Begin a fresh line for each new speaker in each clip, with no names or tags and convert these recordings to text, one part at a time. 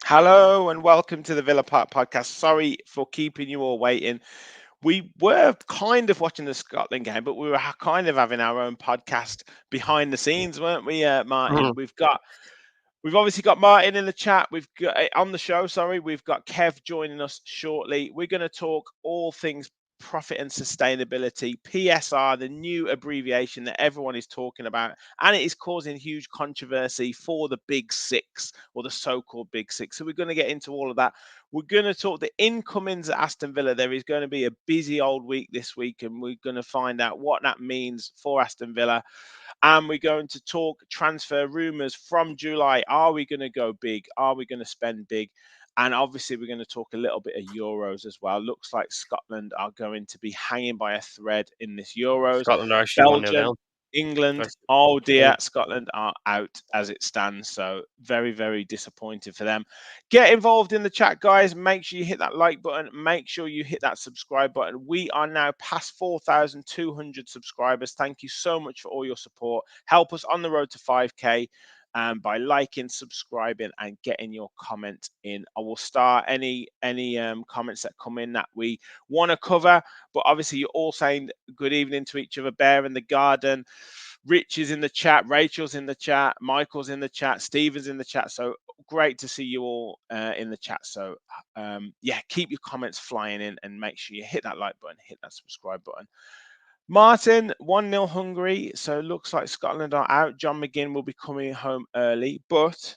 Hello and welcome to the Villa Park podcast. Sorry for keeping you all waiting. We were kind of watching the Scotland game, but we were kind of having our own podcast behind the scenes, weren't we, Martin? We've obviously got Martin in the chat. We've got on the show. Sorry, we've got Kev joining us shortly. We're going to talk all things profit and sustainability, PSR, the new abbreviation that everyone is talking about, and it is causing huge controversy for the big six, or the so-called big six. So we're going to get into all of that. We're going to talk the incomings at Aston Villa. There is going to be a busy old week this week, and we're going to find out what that means for Aston Villa. And we're going to talk transfer rumours from July. Are we going to go big? Are we going to spend big? And obviously, we're going to talk a little bit of Euros as well. Looks like Scotland are going to be hanging by a thread in this Euros.
Scotland are actually 1-0
Belgium,
down.
England, oh dear, Scotland are out as it stands. So very, very disappointed for them. Get involved in the chat, guys. Make sure you hit that like button. Make sure you hit that subscribe button. We are now past 4,200 subscribers. Thank you so much for all your support. Help us on the road to 5K. By liking, subscribing, and getting your comment in. I will start any comments that come in that we want to cover. But obviously, you're all saying good evening to each other. Bear in the garden. Rich is in the chat. Rachel's in the chat. Michael's in the chat. Stephen's in the chat. So great to see you all in the chat. So yeah, keep your comments flying in and make sure you hit that like button, hit that subscribe button. Martin, 1-0 Hungary. So it looks like Scotland are out. John McGinn will be coming home early. But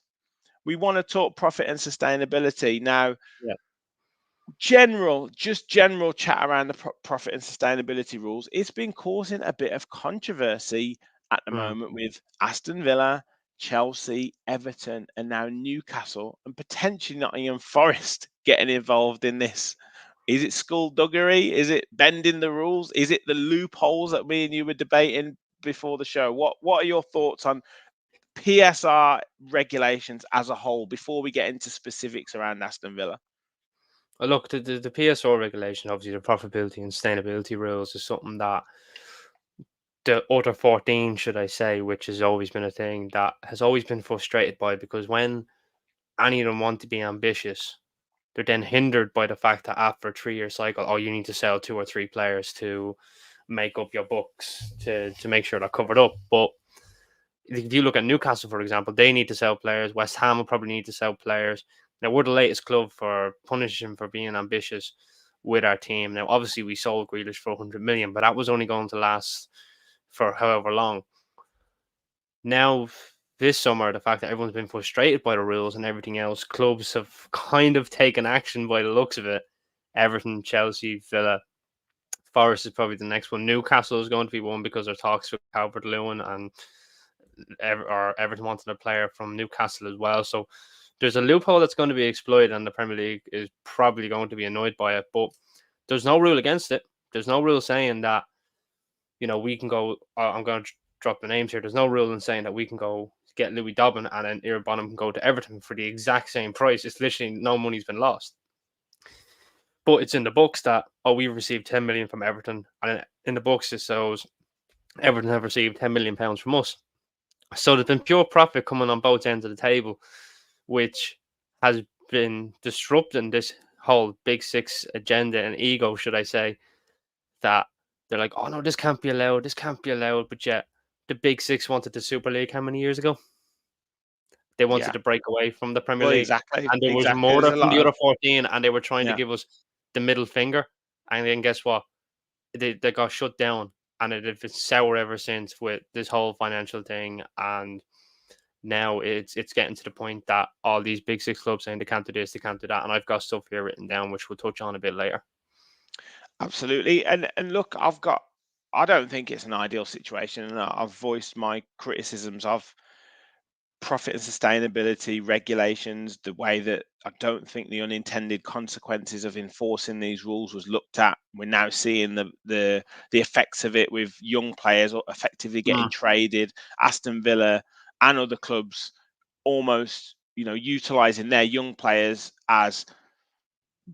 we want to talk profit and sustainability. Now, general chat around the profit and sustainability rules. It's been causing a bit of controversy at the moment with Aston Villa, Chelsea, Everton, and now Newcastle, and potentially Nottingham Forest getting involved in this. Is it skullduggery? Is it bending the rules? Is it the loopholes that me and you were debating before the show? What are your thoughts on PSR regulations as a whole before we get into specifics around Aston Villa?
Well, look, the PSR regulation, obviously the profitability and sustainability rules, is something that the other 14, should I say, which has always been a thing that has always been frustrated by, because when any of them want to be ambitious, they're then hindered by the fact that after a 3-year cycle, you need to sell 2 or 3 players to make up your books to make sure they're covered up. But if you look at Newcastle, for example, they need to sell players. West Ham will probably need to sell players. Now, we're the latest club for punishing for being ambitious with our team. Now, obviously, we sold Grealish for 100 million, but that was only going to last for however long. Now, this summer, the fact that everyone's been frustrated by the rules and everything else, clubs have kind of taken action by the looks of it. Everton, Chelsea, Villa, Forest is probably the next one. Newcastle is going to be one because there's talks with Calvert-Lewin, and Everton wanted a player from Newcastle as well. So there's a loophole that's going to be exploited, and the Premier League is probably going to be annoyed by it. But there's no rule against it. There's no rule saying that, we can go. I'm going to drop the names here. There's no rule in saying that we can go get Louis Dobbin and then Ira Bonham can go to Everton for the exact same price. It's literally no money's been lost. But it's in the books that, we've received 10 million from Everton, and in the books it shows Everton have received 10 million pounds from us. So there's been pure profit coming on both ends of the table, which has been disrupting this whole Big Six agenda and ego, should I say, that they're like, oh no, this can't be allowed, but yet the Big Six wanted the Super League how many years ago? They wanted to break away from the Premier League.
Exactly.
And there was more from the other 14, and they were trying to give us the middle finger. And then guess what? They got shut down, and it's been sour ever since with this whole financial thing. And now it's getting to the point that all these Big Six clubs saying they can't do this, they can't do that. And I've got stuff here written down, which we'll touch on a bit later.
Absolutely. And look, I've got I don't think it's an ideal situation, and I've voiced my criticisms of profit and sustainability regulations, the way that I don't think the unintended consequences of enforcing these rules was looked at. We're now seeing the effects of it with young players effectively getting traded. Aston Villa and other clubs almost, utilizing their young players as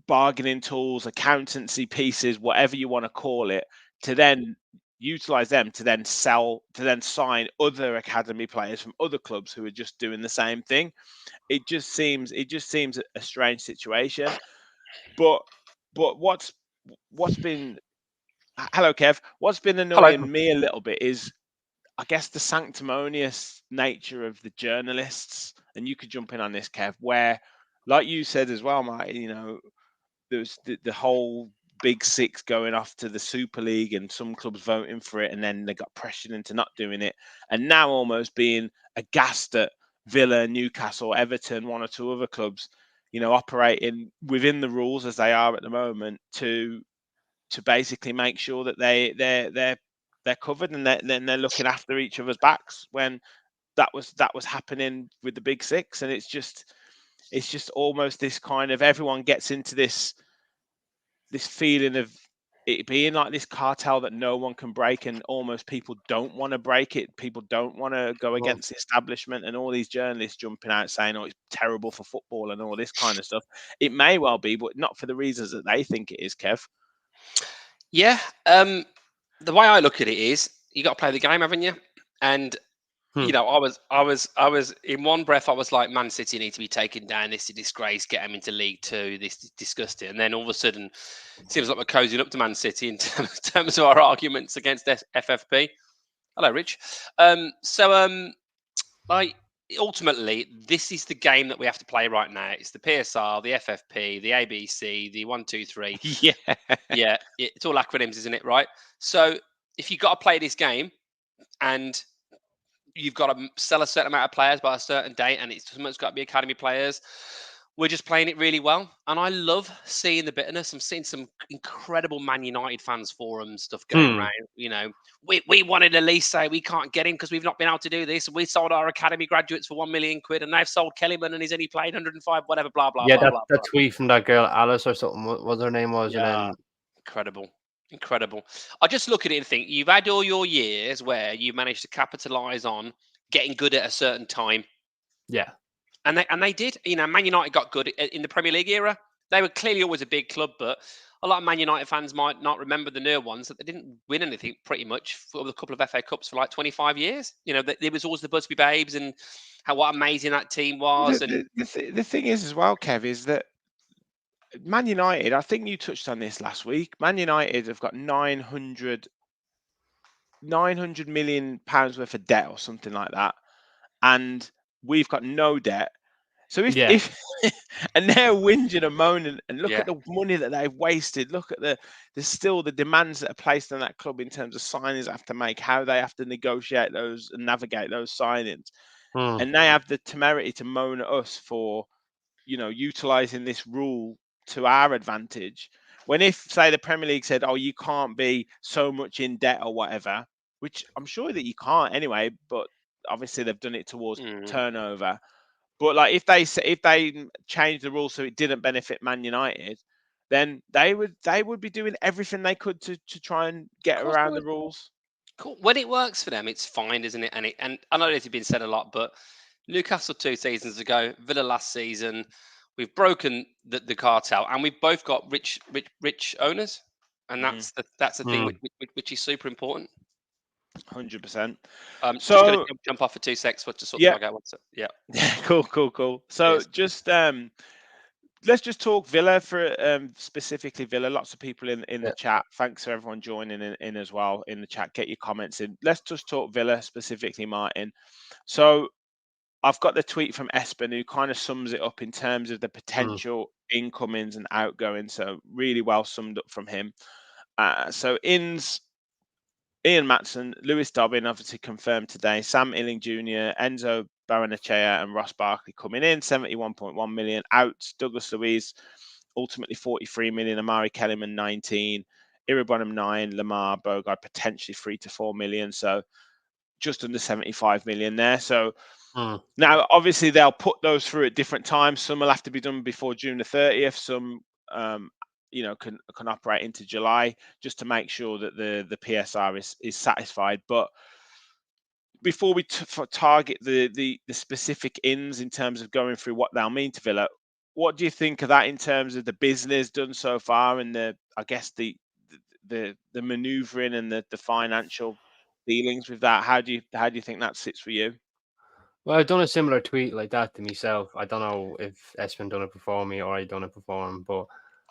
bargaining tools, accountancy pieces, whatever you want to call it, to then utilize them to then sign other academy players from other clubs who are just doing the same thing. It just seems a strange situation. But what's been hello Kev, what's been
Hello.
annoying me a little bit is, I guess, the sanctimonious nature of the journalists. And you could jump in on this, Kev, where, like you said as well, Mike, there's the whole Big Six going off to the Super League and some clubs voting for it, and then they got pressured into not doing it, and now almost being aghast at Villa, Newcastle, Everton, one or two other clubs, operating within the rules as they are at the moment to basically make sure that they're covered, and they're looking after each other's backs, when that was happening with the Big Six. And it's just almost this kind of, everyone gets into this feeling of it being like this cartel that no one can break, and almost people don't want to break it. People don't want to go against the establishment, and all these journalists jumping out saying, "Oh, it's terrible for football," and all this kind of stuff. It may well be, but not for the reasons that they think it is, Kev.
Yeah. The way I look at it is, you got to play the game, haven't you? And I was in one breath, I was like, Man City need to be taken down. This is a disgrace. Get them into League Two. This is disgusting. And then all of a sudden, it seems like we're cozying up to Man City in terms of our arguments against FFP. Hello, Rich. Like, ultimately, this is the game that we have to play right now. It's the PSR, the FFP, the ABC, the 1, 2, 3.
Yeah.
Yeah, it's all acronyms, isn't it? Right. So if you've got to play this game, and you've got to sell a certain amount of players by a certain date, and it's something's got to be academy players. We're just playing it really well, and I love seeing the bitterness. I'm seeing some incredible Man United fans forum stuff going around. We wanted Elise, we can't get him because we've not been able to do this. We sold our academy graduates for £1 million, and they've sold Kellyman, and he's only played 105, whatever, blah blah
Yeah,
blah
that,
blah.
that tweet from that girl Alice or something, what her name was,
Yeah,
and
incredible. I just look at it and think, you've had all your years where you managed to capitalize on getting good at a certain time.
Yeah.
And they did. Man United got good in the Premier League era. They were clearly always a big club, but a lot of Man United fans might not remember the newer ones, that they didn't win anything pretty much for a couple of FA Cups for like 25 years. There was always the Busby Babes, and what amazing that team was.
The thing is as well, Kev, is that Man United, I think you touched on this last week, Man United have got 900 million pounds worth of debt or something like that, and we've got no debt. So if and they're whinging and moaning, and look at the money that they've wasted. Look at the demands that are placed on that club in terms of signings they have to make, how they have to negotiate those and navigate those signings, and they have the temerity to moan at us for utilizing this rule to our advantage. When, if say the Premier League said, "Oh, you can't be so much in debt or whatever," which I'm sure that you can't anyway, but obviously they've done it towards turnover. But like, if they changed the rule so it didn't benefit Man United, then they would be doing everything they could to try and get around the rules.
Cool. When it works for them, it's fine, isn't it? And I know it's been said a lot, but Newcastle 2 seasons ago, Villa last season, we've broken the cartel, and we've both got rich owners, and that's the thing which is super important.
100%.
Just going to jump off for 2 seconds to sort the dog out. Yeah.
Cool. So just let's just talk Villa for specifically Villa. Lots of people in the chat. Thanks for everyone joining in as well in the chat. Get your comments in. Let's just talk Villa specifically, Martin. So I've got the tweet from Espen, who kind of sums it up in terms of the potential incomings and outgoings. So really well summed up from him. So Ian Matson, Lewis Dobbin obviously confirmed today, Sam Illing Jr., Enzo Baranachea and Ross Barkley coming in, 71.1 million. Out, Douglas Luiz, ultimately 43 million, Amari Kellyman 19, Iribonham 9, Lamar, Bogard potentially 3 to 4 million. So just under 75 million there. So now, obviously, they'll put those through at different times. Some will have to be done before June the 30th. Some, can operate into July, just to make sure that the PSR is satisfied. But before we target the specific ins in terms of going through what they'll mean to Villa, what do you think of that in terms of the business done so far, and the manoeuvring and the financial dealings with that? How do you think that sits for you?
Well, I've done a similar tweet like that to myself. I don't know if Espen done it before me or I done it before him, but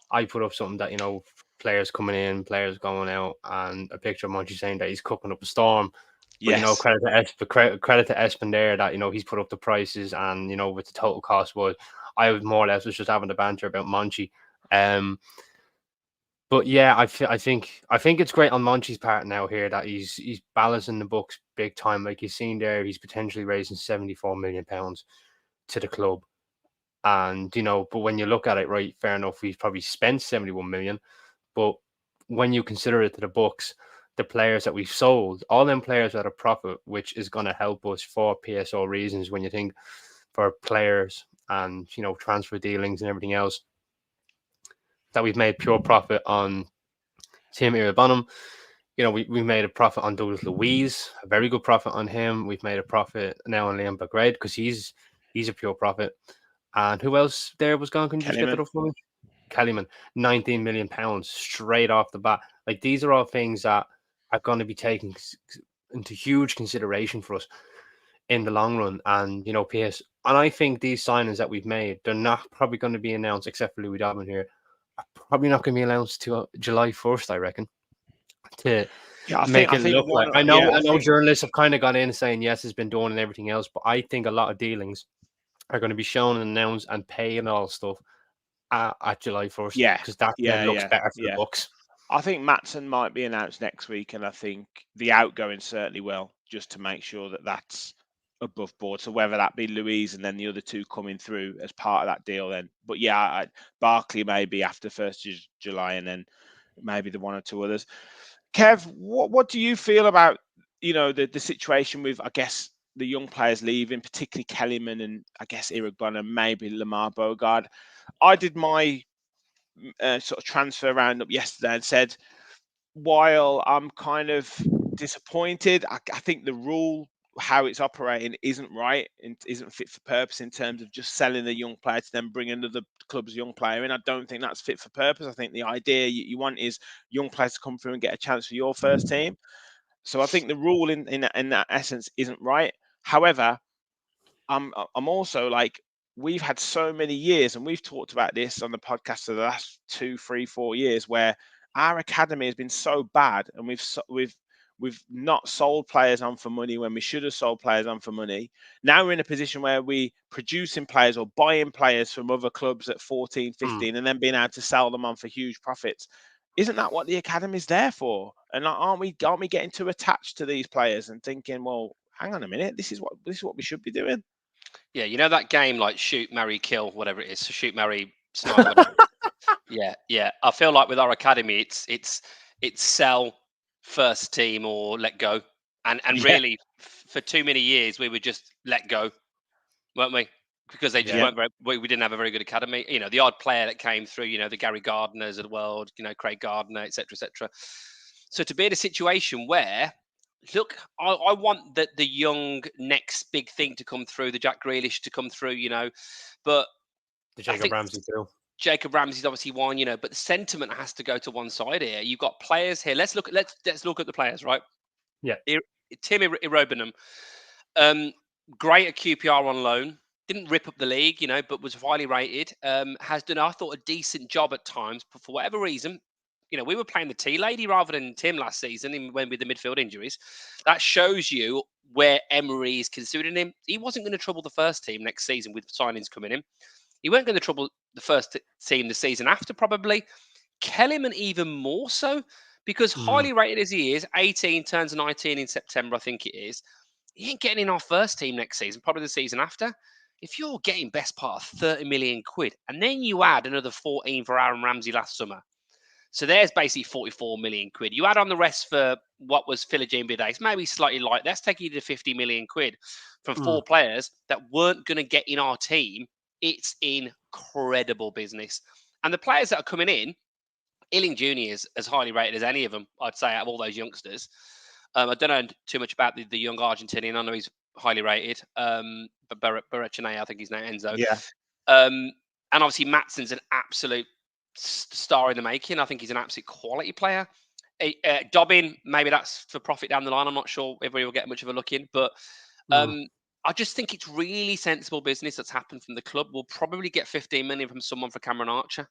I put up something that, players coming in, players going out, and a picture of Monchi saying that he's cooking up a storm. But,
Yes.
credit to Espen there that, he's put up the prices and, what the total cost was. I was more or less just having the banter about Monchi. But yeah, I think it's great on Monchi's part now here that he's balancing the books big time. Like you've seen there, he's potentially raising £74 million to the club. And, but when you look at it, right, fair enough, he's probably spent 71 million. But when you consider it to the books, the players that we've sold, all them players are at a profit, which is going to help us for PSO reasons when you think for players and, transfer dealings and everything else, that we've made pure profit on Tim Iribonham. We made a profit on Douglas Luiz, a very good profit on him. We've made a profit now on Liam Bagred because he's a pure profit. And who else there was gone? Can you just get that up for me? Kellyman, £19 million straight off the bat. Like, these are all things that are going to be taken into huge consideration for us in the long run. And, and I think these signings that we've made, they're not probably going to be announced, except for Louis Dobbin here, are probably not going to be announced to July 1st, I reckon. To make it look like, I know journalists have kind of gone in saying yes, it's been done and everything else, but I think a lot of dealings are going to be shown and announced and pay and all stuff at July 1st.
Yeah,
because that then looks better for the books.
I think Maatsen might be announced next week, and I think the outgoing certainly will, just to make sure that that's above board. So whether that be Louise and then the other two coming through as part of that deal, then. But yeah, Barkley maybe after 1st of July, and then maybe the one or two others. Kev, what do you feel about the situation with, I guess, the young players leaving, particularly Kellyman and I guess Iribonham, maybe Lamar Bogard? I did my sort of transfer roundup yesterday and said, while I'm kind of disappointed, I think the rule, how it's operating, isn't right and isn't fit for purpose in terms of just selling the young player to then bring another club's young player in. I don't think that's fit for purpose. I think the idea you want is young players to come through and get a chance for your first team. So I think the rule in that essence isn't right. However, I'm also like, we've had so many years, and we've talked about this on the podcast for the last 2, 3, 4 years, where our academy has been so bad, and we've not sold players on for money when we should have sold players on for money. Now we're in a position where we producing players or buying players from other clubs at 14, 15, and then being able to sell them on for huge profits. Isn't that what the academy is there for? And aren't we getting too attached to these players and thinking, well, hang on a minute, this is what we should be doing?
Yeah, that game, like shoot, marry, kill, whatever it is. So shoot, marry, snipe, whatever it is. Yeah. I feel like with our academy, it's sell, first team, or let go. And really, for too many years, we were just let go, weren't we? Because they just weren't we didn't have a very good academy. The odd player that came through, the Gary Gardners of the world, Craig Gardner, etc., etc. So to be in a situation where, look, I want the young next big thing to come through, the Jack Grealish to come through, but
the Jacob Ramsey too.
Jacob Ramsey's obviously one, but the sentiment has to go to one side here. You've got players here. Let's look at the players, right?
Yeah.
Tim Iribonham, great at QPR on loan. Didn't rip up the league, but was highly rated. Has done, I thought, a decent job at times, but for whatever reason, we were playing the tea lady rather than Tim last season when with the midfield injuries. That shows you where Emery is considering him. He wasn't going to trouble the first team next season with signings coming in. He weren't going to trouble the first team the season after, probably. Kellyman even more so, because highly rated as he is, 18 turns 19 in September, I think it is. He ain't getting in our first team next season, probably the season after. If you're getting best part of 30 million quid, and then you add another 14 for Aaron Ramsey last summer, So there's basically 44 million quid. You add on the rest for what was Philogene days, maybe slightly light. That's taking you to 50 million quid from 4 players that weren't going to get in our team. It's incredible business. And the players that are coming in, Ealing Jr. is as highly rated as any of them, I'd say, out of all those youngsters. I don't know too much about the young Argentinian. I know he's highly rated. But Berechene, I think his name, Enzo.
Yeah.
And obviously, Matson's an absolute star in the making. I think he's an absolute quality player. Dobbin, maybe that's for profit down the line. I'm not sure if we will get much of a look in. But I just think it's really sensible business that's happened from the club. We'll probably get 15 million from someone for Cameron Archer,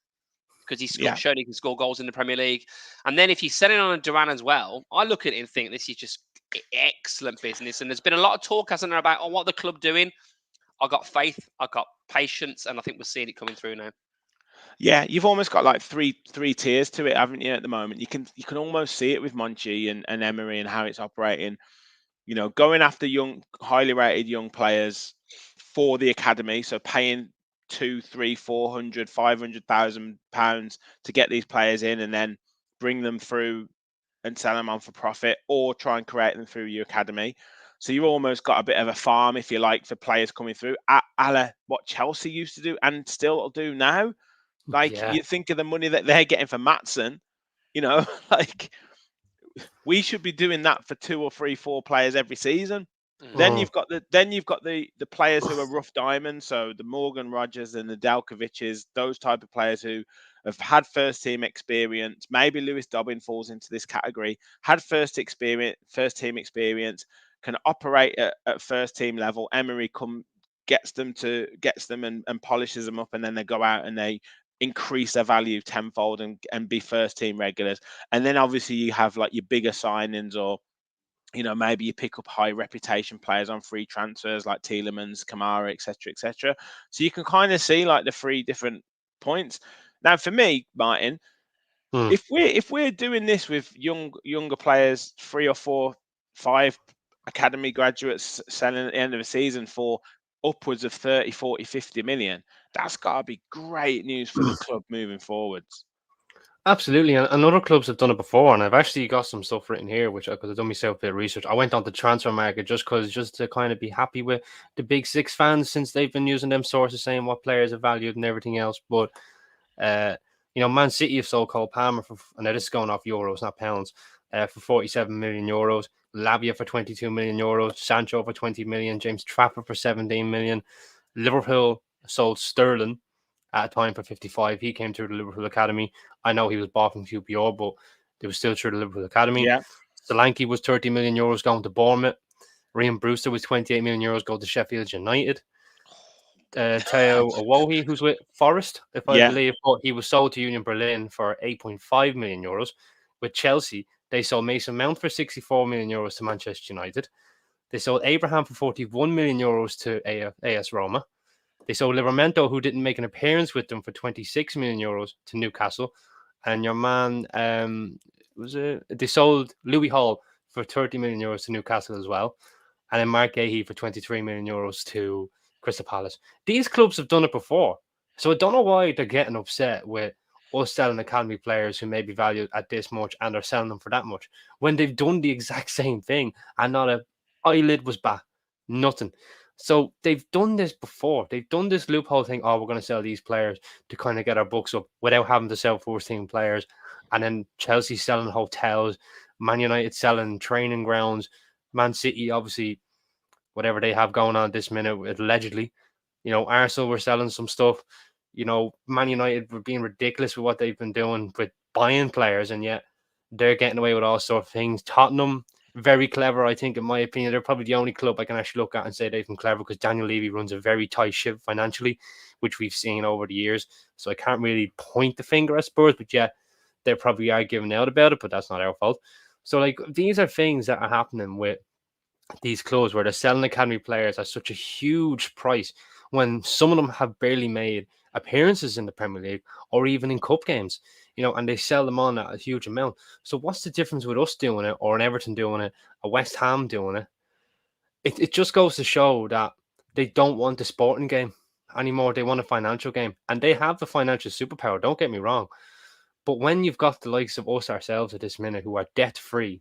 because he's shown he can score goals in the Premier League. And then if he's selling on a Duran as well, I look at it and think this is just excellent business. And there's been a lot of talk, hasn't there, about what the club doing. I got faith, I got patience, and I think we're seeing it coming through now.
Yeah, you've almost got like three tiers to it, haven't you? At the moment, you can almost see it with Monchi and Emery and how it's operating. You know, going after young, highly rated young players for the academy, so paying 200, 300, 400, 500,000 pounds to get these players in, and then bring them through and sell them on for profit, or try and create them through your academy. So you've almost got a bit of a farm, if you like, for players coming through, a la what Chelsea used to do and still do now. Like, you think of the money that they're getting for Matson, you know, like we should be doing that for 2 or 3, 4 players every season. Then you've got the players who are rough diamonds, so the Morgan Rogers and the Delkovic's, those type of players who have had first team experience. Maybe Lewis Dobbin falls into this category. Had first team experience, can operate at first team level. Emery gets them and polishes them up, and then they go out and they increase their value tenfold and be first team regulars. And then obviously you have like your bigger signings, or you know, maybe you pick up high reputation players on free transfers like Tielemans, Kamara, etc. So you can kind of see like the 3 different points. Now, for me, Martin, if we're doing this with younger players, 3 or 4, 5 academy graduates selling at the end of the season for upwards of 30, 40, 50 million, that's got to be great news for the club moving forwards.
Absolutely, and other clubs have done it before, and I've actually got some stuff written here, which because I've done myself a bit of research. I went on the transfer market just to kind of be happy with the Big Six fans, since they've been using them sources saying what players are valued and everything else. But you know, Man City have sold Cole Palmer for, and this is going off euros, not pounds, for 47 million euros. Lavia for 22 million euros. Sancho for 20 million. James Trafford for 17 million. Liverpool sold Sterling at a time for 55. He came through the Liverpool Academy. I know he was bought from QPR, but they were still through the Liverpool Academy.
Yeah.
Solanke was 30 million euros going to Bournemouth. Ryan Brewster was 28 million euros going to Sheffield United. Teo Awohi, who's with Forest, if I believe, but he was sold to Union Berlin for 8.5 million euros. With Chelsea, they sold Mason Mount for 64 million euros to Manchester United. They sold Abraham for 41 million euros to AS Roma. They sold Livramento, who didn't make an appearance with them, for 26 million euros to Newcastle. And your man, they sold Louis Hall for 30 million euros to Newcastle as well. And then Mark Gahey for 23 million euros to Crystal Palace. These clubs have done it before. So I don't know why they're getting upset with us selling academy players who may be valued at this much and are selling them for that much, when they've done the exact same thing and not a eyelid was back. Nothing. So they've done this before. They've done this loophole thing. Oh, we're going to sell these players to kind of get our books up without having to sell first team players. And then Chelsea selling hotels, Man United selling training grounds, Man City, obviously, whatever they have going on this minute, allegedly. You know, Arsenal were selling some stuff. You know, Man United were being ridiculous with what they've been doing with buying players, and yet they're getting away with all sorts of things. Tottenham, very clever, I think, in my opinion. They're probably the only club I can actually look at and say they've been clever, because Daniel Levy runs a very tight ship financially, which we've seen over the years. So I can't really point the finger at Spurs, but yeah, they probably are giving out about it, but that's not our fault. So, like, these are things that are happening with these clubs where they're selling academy players at such a huge price when some of them have barely made appearances in the Premier League or even in cup games, you know, and they sell them on at a huge amount. So what's the difference with us doing it, or an Everton doing it, a West Ham doing it? It just goes to show that they don't want the sporting game anymore. They want a financial game, and they have the financial superpower. Don't get me wrong, But when you've got the likes of us ourselves at this minute who are debt free,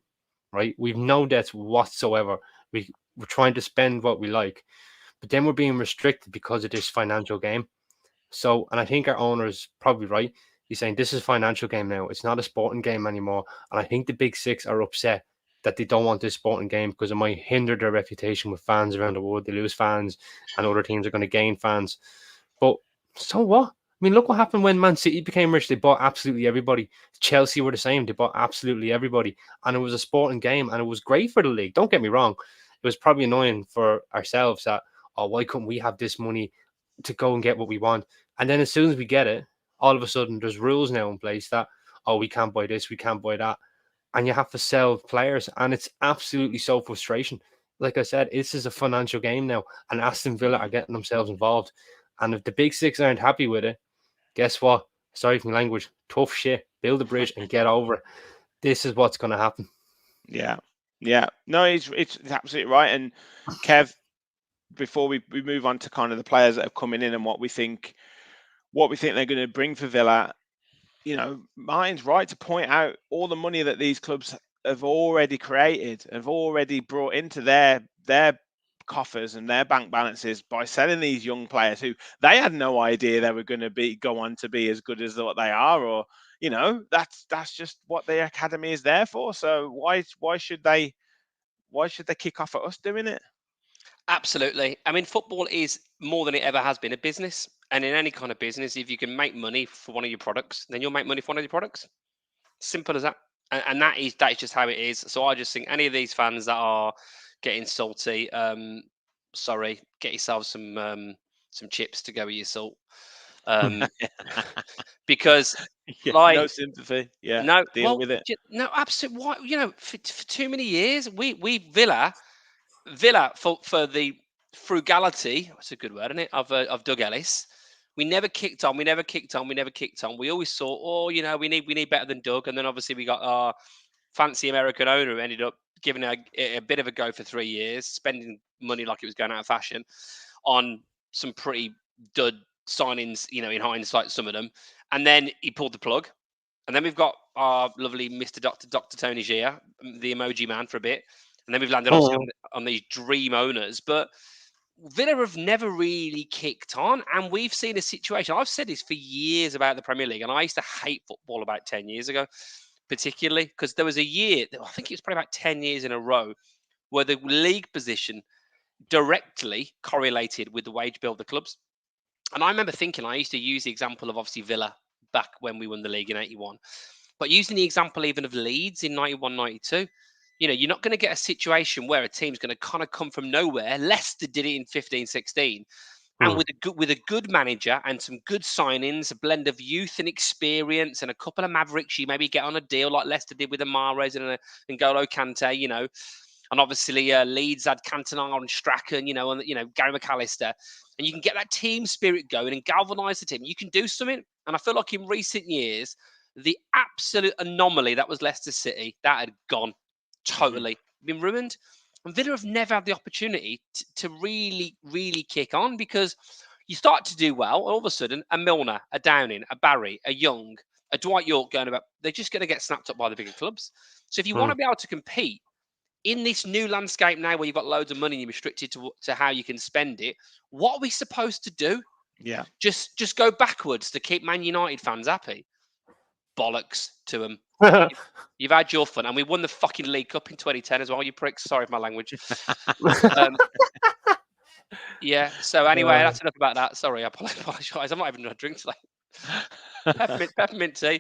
right? We've no debts whatsoever. We're trying to spend what we like, but then we're being restricted because of this financial game. So, and I think our owner is probably right. He's saying this is a financial game now. It's not a sporting game anymore. And I think the big six are upset that they don't want this sporting game because it might hinder their reputation with fans around the world. They lose fans, and other teams are going to gain fans. But so what? I mean, look what happened when Man City became rich. They bought absolutely everybody. Chelsea were the same. They bought absolutely everybody. And it was a sporting game, and it was great for the league. Don't get me wrong. It was probably annoying for ourselves that, oh, why couldn't we have this money to go and get what we want? And then as soon as we get it, all of a sudden there's rules now in place that, oh, we can't buy this, we can't buy that. And you have to sell players. And it's absolutely so frustration. Like I said, this is a financial game now. And Aston Villa are getting themselves involved. And if the big six aren't happy with it, guess what? Sorry for my language. Tough shit. Build a bridge and get over it. This is what's going to happen.
Yeah. Yeah. No, it's absolutely right. And Kev, before we move on to kind of the players that are coming in and what we think they're going to bring for Villa, you know, Martin's right to point out all the money that these clubs have already created, have already brought into their coffers and their bank balances by selling these young players who they had no idea they were going to go on to be as good as what they are, or you know, that's just what the academy is there for. So why should they kick off at us doing it?
Absolutely. I mean, football is more than it ever has been a business. And in any kind of business, if you can make money for one of your products, then you'll make money for one of your products. Simple as that. And that is just how it is. So I just think any of these fans that are getting salty, sorry, get yourself some chips to go with your salt. Because
Yeah,
like
no sympathy. Yeah,
no,
deal
well,
with it.
no, absolutely. Why, you know, for too many years, we Villa for the frugality. That's a good word, isn't it? Of Doug Ellis. We never kicked on. We never kicked on. We never kicked on. We always thought, oh, you know, we need better than Doug. And then obviously we got our fancy American owner who ended up giving a bit of a go for 3 years, spending money like it was going out of fashion on some pretty dud signings, you know, in hindsight, some of them. And then he pulled the plug. And then we've got our lovely Mr. Dr. Tony Gia, the emoji man, for a bit. And then we've landed obviously on these dream owners. But Villa have never really kicked on. And we've seen a situation. I've said this for years about the Premier League. And I used to hate football about 10 years ago, particularly because there was a year, I think it was probably about 10 years in a row, where the league position directly correlated with the wage bill of the clubs. And I remember thinking, I used to use the example of obviously Villa back when we won the league in 81. But using the example even of Leeds in 91, 92, you know, you're not going to get a situation where a team's going to kind of come from nowhere. Leicester did it in 15, 16. And with a good manager and some good signings, a blend of youth and experience, and a couple of mavericks, you maybe get on a deal like Leicester did with Mahrez and N'Golo Kante, you know. And obviously Leeds had Cantona and Strachan, you know, and Gary McAllister, and you can get that team spirit going and galvanise the team. You can do something. And I feel like in recent years, the absolute anomaly that was Leicester City, that had gone totally, been ruined. And Villa have never had the opportunity to really, really kick on, because you start to do well, and all of a sudden, a Milner, a Downing, a Barry, a Young, a Dwight York going about, they're just going to get snapped up by the bigger clubs. So if you want to be able to compete in this new landscape now where you've got loads of money and you're restricted to how you can spend it, what are we supposed to do?
Yeah.
Just go backwards to keep Man United fans happy? Bollocks to them. You've had your fun, and we won the fucking League Cup in 2010 as well, you pricks. Sorry for my language. Yeah. So anyway, that's enough about that. Sorry, I apologise. I'm not even had a drink today. Peppermint tea.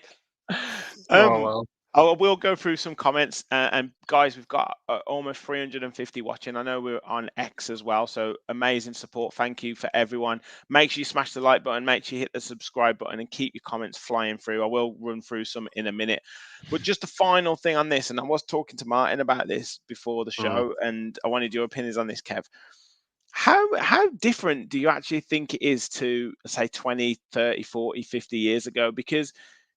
Well.
I will go through some comments, and guys, we've got almost 350 watching. I know we're on X as well, so amazing support. Thank you for everyone. Make sure you smash the like button, make sure you hit the subscribe button, and keep your comments flying through. I will run through some in a minute, but just a final thing on this, and I was talking to Martin about this before the show, and I wanted your opinions on this, Kev. How different do you actually think it is to, say, 20, 30, 40, 50 years ago? Because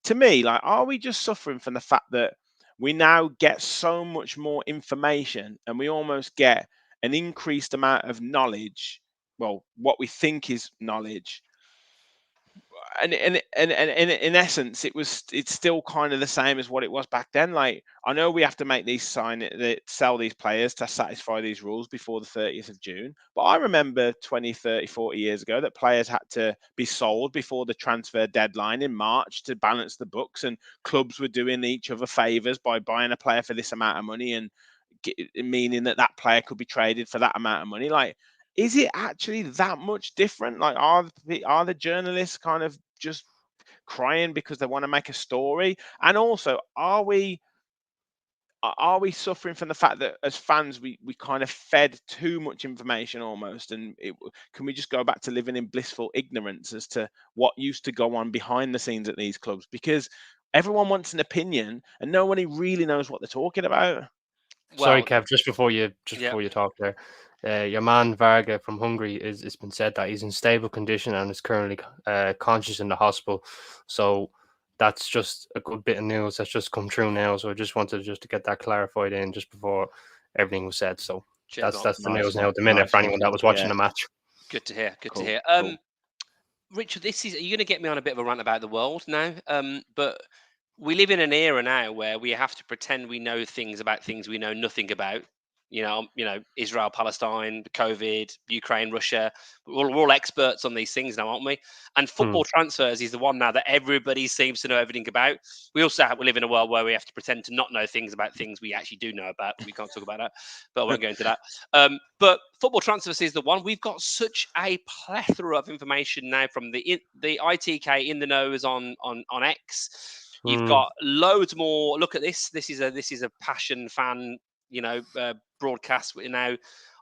to me, like, are we just suffering from the fact that we now get so much more information and we almost get an increased amount of knowledge? Well, what we think is knowledge and in essence, it's still kind of the same as what it was back then. Like, I know we have to make these sell these players to satisfy these rules before the 30th of June. But I remember 20, 30, 40 years ago that players had to be sold before the transfer deadline in March to balance the books, and clubs were doing each other favors by buying a player for this amount of money and meaning that that player could be traded for that amount of money. Like, is it actually that much different? Like, are the journalists kind of just crying because they want to make a story? And also, are we suffering from the fact that as fans we kind of fed too much information almost, and can we just go back to living in blissful ignorance as to what used to go on behind the scenes at these clubs? Because everyone wants an opinion and nobody really knows what they're talking about.
Sorry,
Well,
Kev, just before you
yeah,
talk there, your man Varga from Hungary it's been said that he's in stable condition and is currently conscious in the hospital. So that's just a good bit of news that's just come true now. So I just wanted to get that clarified in just before everything was said. So
cheers,
that's
Mark.
the
Nice
news now
one.
at the minute
Nice
for
one.
anyone that was watching
Yeah.
the match.
Good to hear. Good to
Cool.
hear.
Cool.
Richard, are you going to get me on a bit of a rant about the world now? But we live in an era now where we have to pretend we know things about things we know nothing about. Israel, Palestine, COVID, Ukraine, Russia. We're all experts on these things now, aren't we? And football transfers is the one now that everybody seems to know everything about. We live in a world where we have to pretend to not know things about things we actually do know about. We can't talk about that, but I won't go into that. But football transfers is the one. We've got such a plethora of information now from the ITK in the nose on X. You've got loads more. Look at this. This is a passion fan, broadcast. We're now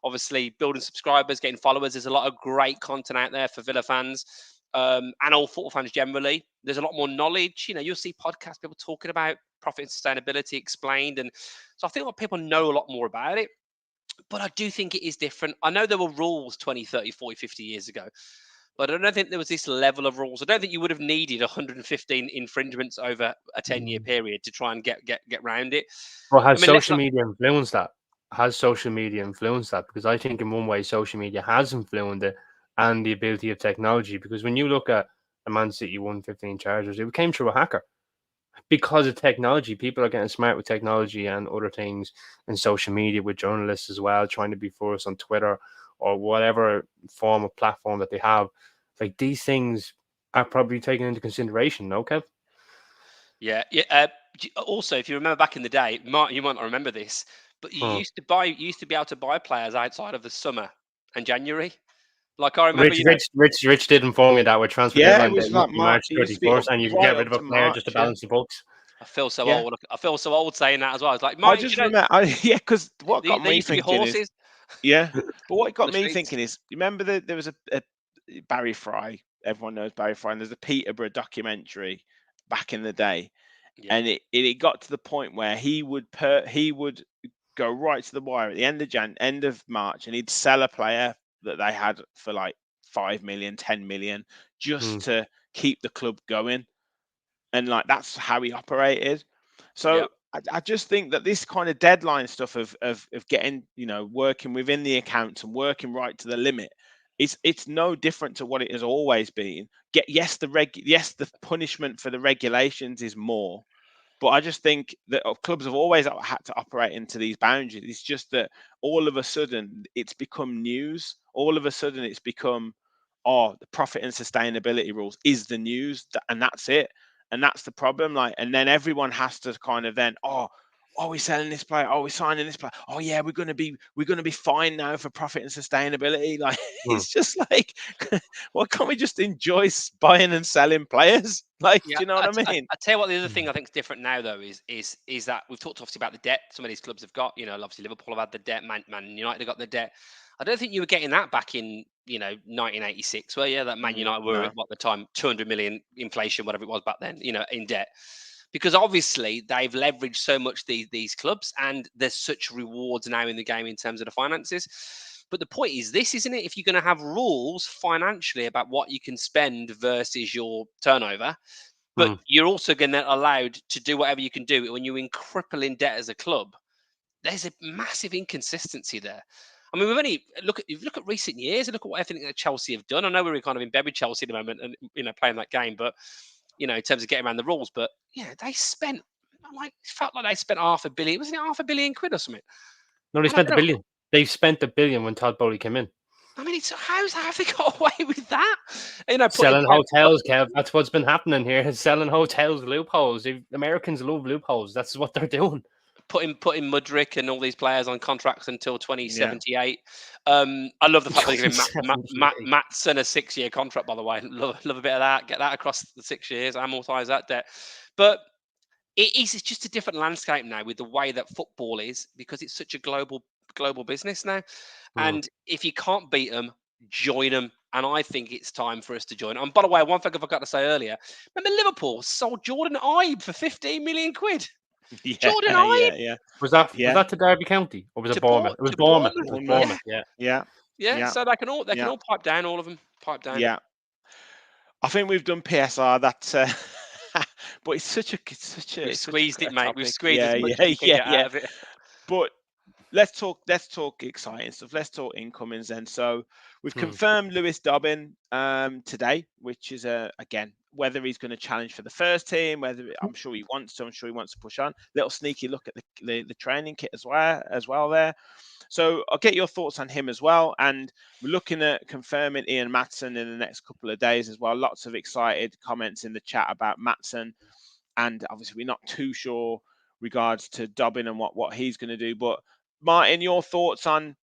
obviously building subscribers, getting followers. There's a lot of great content out there for Villa fans, and all football fans generally. There's a lot more knowledge. You'll see podcasts, people talking about profit and sustainability explained, and so I think that people know a lot more about it. But I do think it is different. I know there were rules 20, 30, 40, 50 years ago, but I don't think there was this level of rules. I don't think you would have needed 115 infringements over a 10-year period to try and get round it.
Well, has
I mean, let's
social
not.
media influenced that? Has social media influenced that? Because I think in one way social media has influenced it and the ability of technology. Because when you look at the Man City 115 Chargers, it came through a hacker. Because of technology, people are getting smart with technology and other things in social media with journalists as well, trying to be first on Twitter or whatever form of platform that they have. Like these things are probably taken into consideration, no, Kev?
Yeah. Also, if you remember back in the day, Mark, you might not remember this, but you used to be able to buy players outside of the summer and January. Like I remember,
Rich did inform me that with transfer
Yeah, it
deadline day
was
used to
like
be March
March. It used to be
31st, and you can
right
get rid
up
of a
to
player just to
March. Yeah.
balance the books.
I feel so
Yeah.
old. I feel so old saying that as well. It's like,
I
Mark,
just remember, yeah, because what got
there
me
used to be
thinking is,
horses
yeah, but what
on
got
the
me
streets.
thinking is, you remember that there was a Barry Fry. Everyone knows Barry Fry, and there's a Peterborough documentary back in the day,
Yeah.
and it got to the point where he would go right to the wire at the end of March, and he'd sell a player that they had for like 5 million, 10 million, just to keep the club going, and like that's how he operated.
Yeah.
So I just think that this kind of deadline stuff of getting, working within the accounts and working right to the limit, it's no different to what it has always been. Yes, the punishment for the regulations is more, but I just think that clubs have always had to operate into these boundaries. It's just that all of a sudden it's become news. All of a sudden it's become, oh, the profit and sustainability rules is the news, and that's it. And that's the problem. Like, and then everyone has to kind of then, oh, we're selling this player. Oh, we're signing this player. Oh, yeah, we're gonna be fine now for profit and sustainability. Like, it's just like, why can't we just enjoy buying and selling players? Like,
Yeah,
do you know what I mean?
I tell you what. The other thing I think is different now, though, is that we've talked obviously about the debt some of these clubs have got. Obviously Liverpool have had the debt. Man United have got the debt. I don't think you were getting that back in 1986, where that Man United were
No.
at what the time 200 million inflation, whatever it was back then, in debt. Because obviously they've leveraged so much these clubs, and there's such rewards now in the game in terms of the finances. But the point is this, isn't it? If you're going to have rules financially about what you can spend versus your turnover, but you're also going to allowed to do whatever you can do when you're in crippling debt as a club, there's a massive inconsistency there. I mean, we've only look at recent years and look at what everything that Chelsea have done. I know we're kind of in bed with Chelsea at the moment, and playing that game, but in terms of getting around the rules, but they spent felt like they spent £500 million. Wasn't it £500 million or something?
No, they spent $1 billion. They spent $1 billion when Todd Bowley came in.
I mean, how have they got away with that?
Selling hotels, Kev. That's what's been happening here. Selling hotels, loopholes. Americans love loopholes. That's what they're doing.
Putting Mudryk and all these players on contracts until 2078. I love the fact they're giving Maatsen a 6-year contract, by the way. Love a bit of that. Get that across the 6 years, amortise that debt. But it's just a different landscape now with the way that football is, because it's such a global business now. And if you can't beat them, join them. And I think it's time for us to join. And by the way, one thing I forgot to say earlier, remember Liverpool sold Jordan Ibe for £15 million.
Yeah,
Jordan Ibe.
Yeah.
Was that to Derby County or was it Bournemouth? It was Bournemouth. It was Bournemouth.
Yeah. So they can all pipe down. All of them pipe down.
Yeah. I think we've done PSR. But it's such a
we've squeezed it, mate.
Topic.
We've squeezed as much as we can get out of it.
But let's talk exciting stuff. Let's talk incomings then. So we've confirmed Lewis Dobbin today, which is again, whether he's going to challenge for the first team, I'm sure he wants to. I'm sure he wants to push on. Little sneaky look at the training kit as well there. So I'll get your thoughts on him as well. And we're looking at confirming Ian Maatsen in the next couple of days as well. Lots of excited comments in the chat about Maatsen. And obviously we're not too sure regards to Dobbin and what he's going to do. But Martin, your thoughts on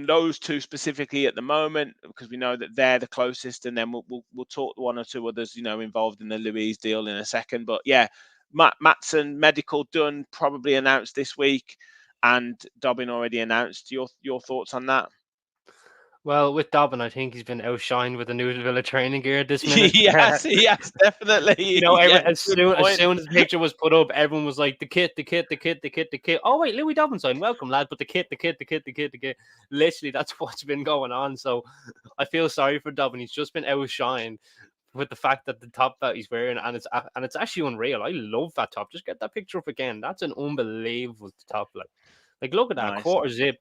those two specifically at the moment, because we know that they're the closest, and then we'll talk one or two others, involved in the Louise deal in a second. But yeah, Maatsen medical done, probably announced this week, and Dobbin already announced. Your thoughts on that?
Well, with Dobbin, I think he's been outshined with the new Villa training gear this minute.
yes, definitely.
As soon as the picture was put up, everyone was like, the kit. Oh, wait, Louis Dobbin signed. Welcome, lad. But the kit. Literally, that's what's been going on. So I feel sorry for Dobbin. He's just been outshined with the fact that the top that he's wearing, and it's actually unreal. I love that top. Just get that picture up again. That's an unbelievable top. Like look at that. Nice. Quarter zip.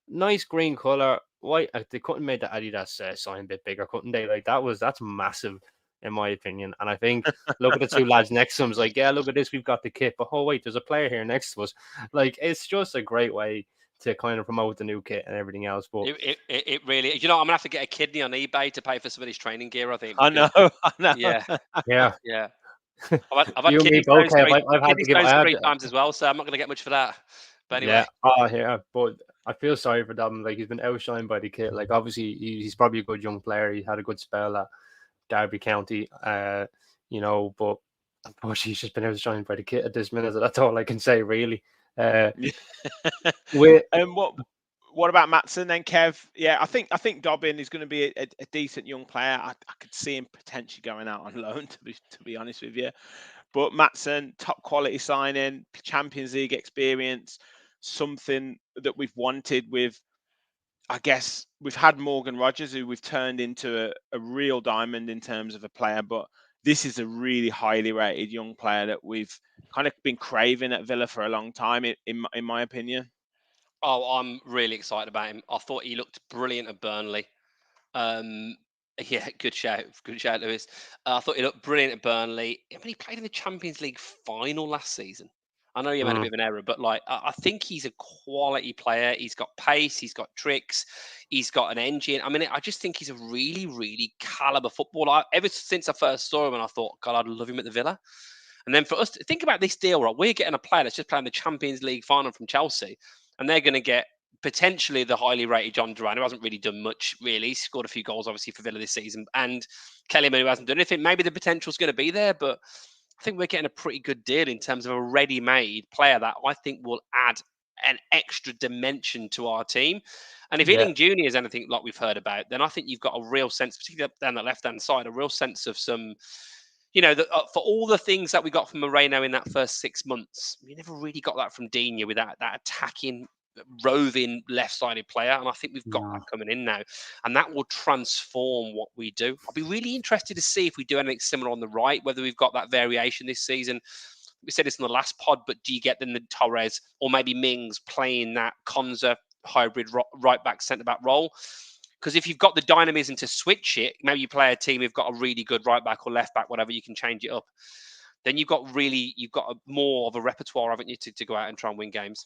Nice green color. Why they couldn't make the Adidas sign a bit bigger, couldn't they? Like that's massive in my opinion. And I think look at the two lads next to him. It's like, yeah, look at this, we've got the kit, but oh wait, there's a player here next to us. Like it's just a great way to kind of promote the new kit and everything else. But
it really, I'm gonna have to get a kidney on eBay to pay for some of his training gear. I think.
I know.
Yeah. I've had
kidney stones
3 times as well, so I'm not gonna get much for that. But anyway.
But I feel sorry for Dobbin. Like he's been outshined by the kit. Like obviously he's probably a good young player. He had a good spell at Derby County, but unfortunately he's just been outshined by the kit at this minute. So that's all I can say, really.
What about Maatsen then, Kev? Yeah, I think Dobbin is going to be a decent young player. I could see him potentially going out on loan, to be honest with you. But Maatsen, top quality signing, Champions League experience, something that we've wanted with, I guess, we've had Morgan Rogers, who we've turned into a real diamond in terms of a player, but this is a really highly rated young player that we've kind of been craving at Villa for a long time, in my opinion.
Oh, I'm really excited about him. I thought he looked brilliant at Burnley. Yeah, good shout, Lewis. I thought he looked brilliant at Burnley. I mean, he played in the Champions League final last season. I know you made a bit of an error, but I think he's a quality player. He's got pace, he's got tricks, he's got an engine. I mean, I just think he's a really, really caliber footballer. Ever since I first saw him, and I thought, God, I'd love him at the Villa. And then for us to think about this deal, right? We're getting a player that's just playing the Champions League final from Chelsea, and they're going to get potentially the highly rated John Duran, who hasn't really done much, really. He's scored a few goals, obviously, for Villa this season. And Kellyman, who hasn't done anything. Maybe the potential's going to be there, but I think we're getting a pretty good deal in terms of a ready-made player that I think will add an extra dimension to our team. And if Ealing Jr. is anything like we've heard about, then I think you've got a real sense, particularly down the left-hand side, a real sense of some, for all the things that we got from Moreno in that first 6 months, we never really got that from Digne with that attacking, roving left-sided player, and I think we've got that coming in now, and that will transform what we do. I'll be really interested to see if we do anything similar on the right, whether we've got that variation this season. We said this in the last pod, but do you get then the Torres or maybe Mings playing that Konza hybrid right back, centre back role. Because if you've got the dynamism to switch it, maybe you play a team who've got a really good right back or left back, whatever, you can change it up. Then you've got more of a repertoire, haven't you, to go out and try and win games.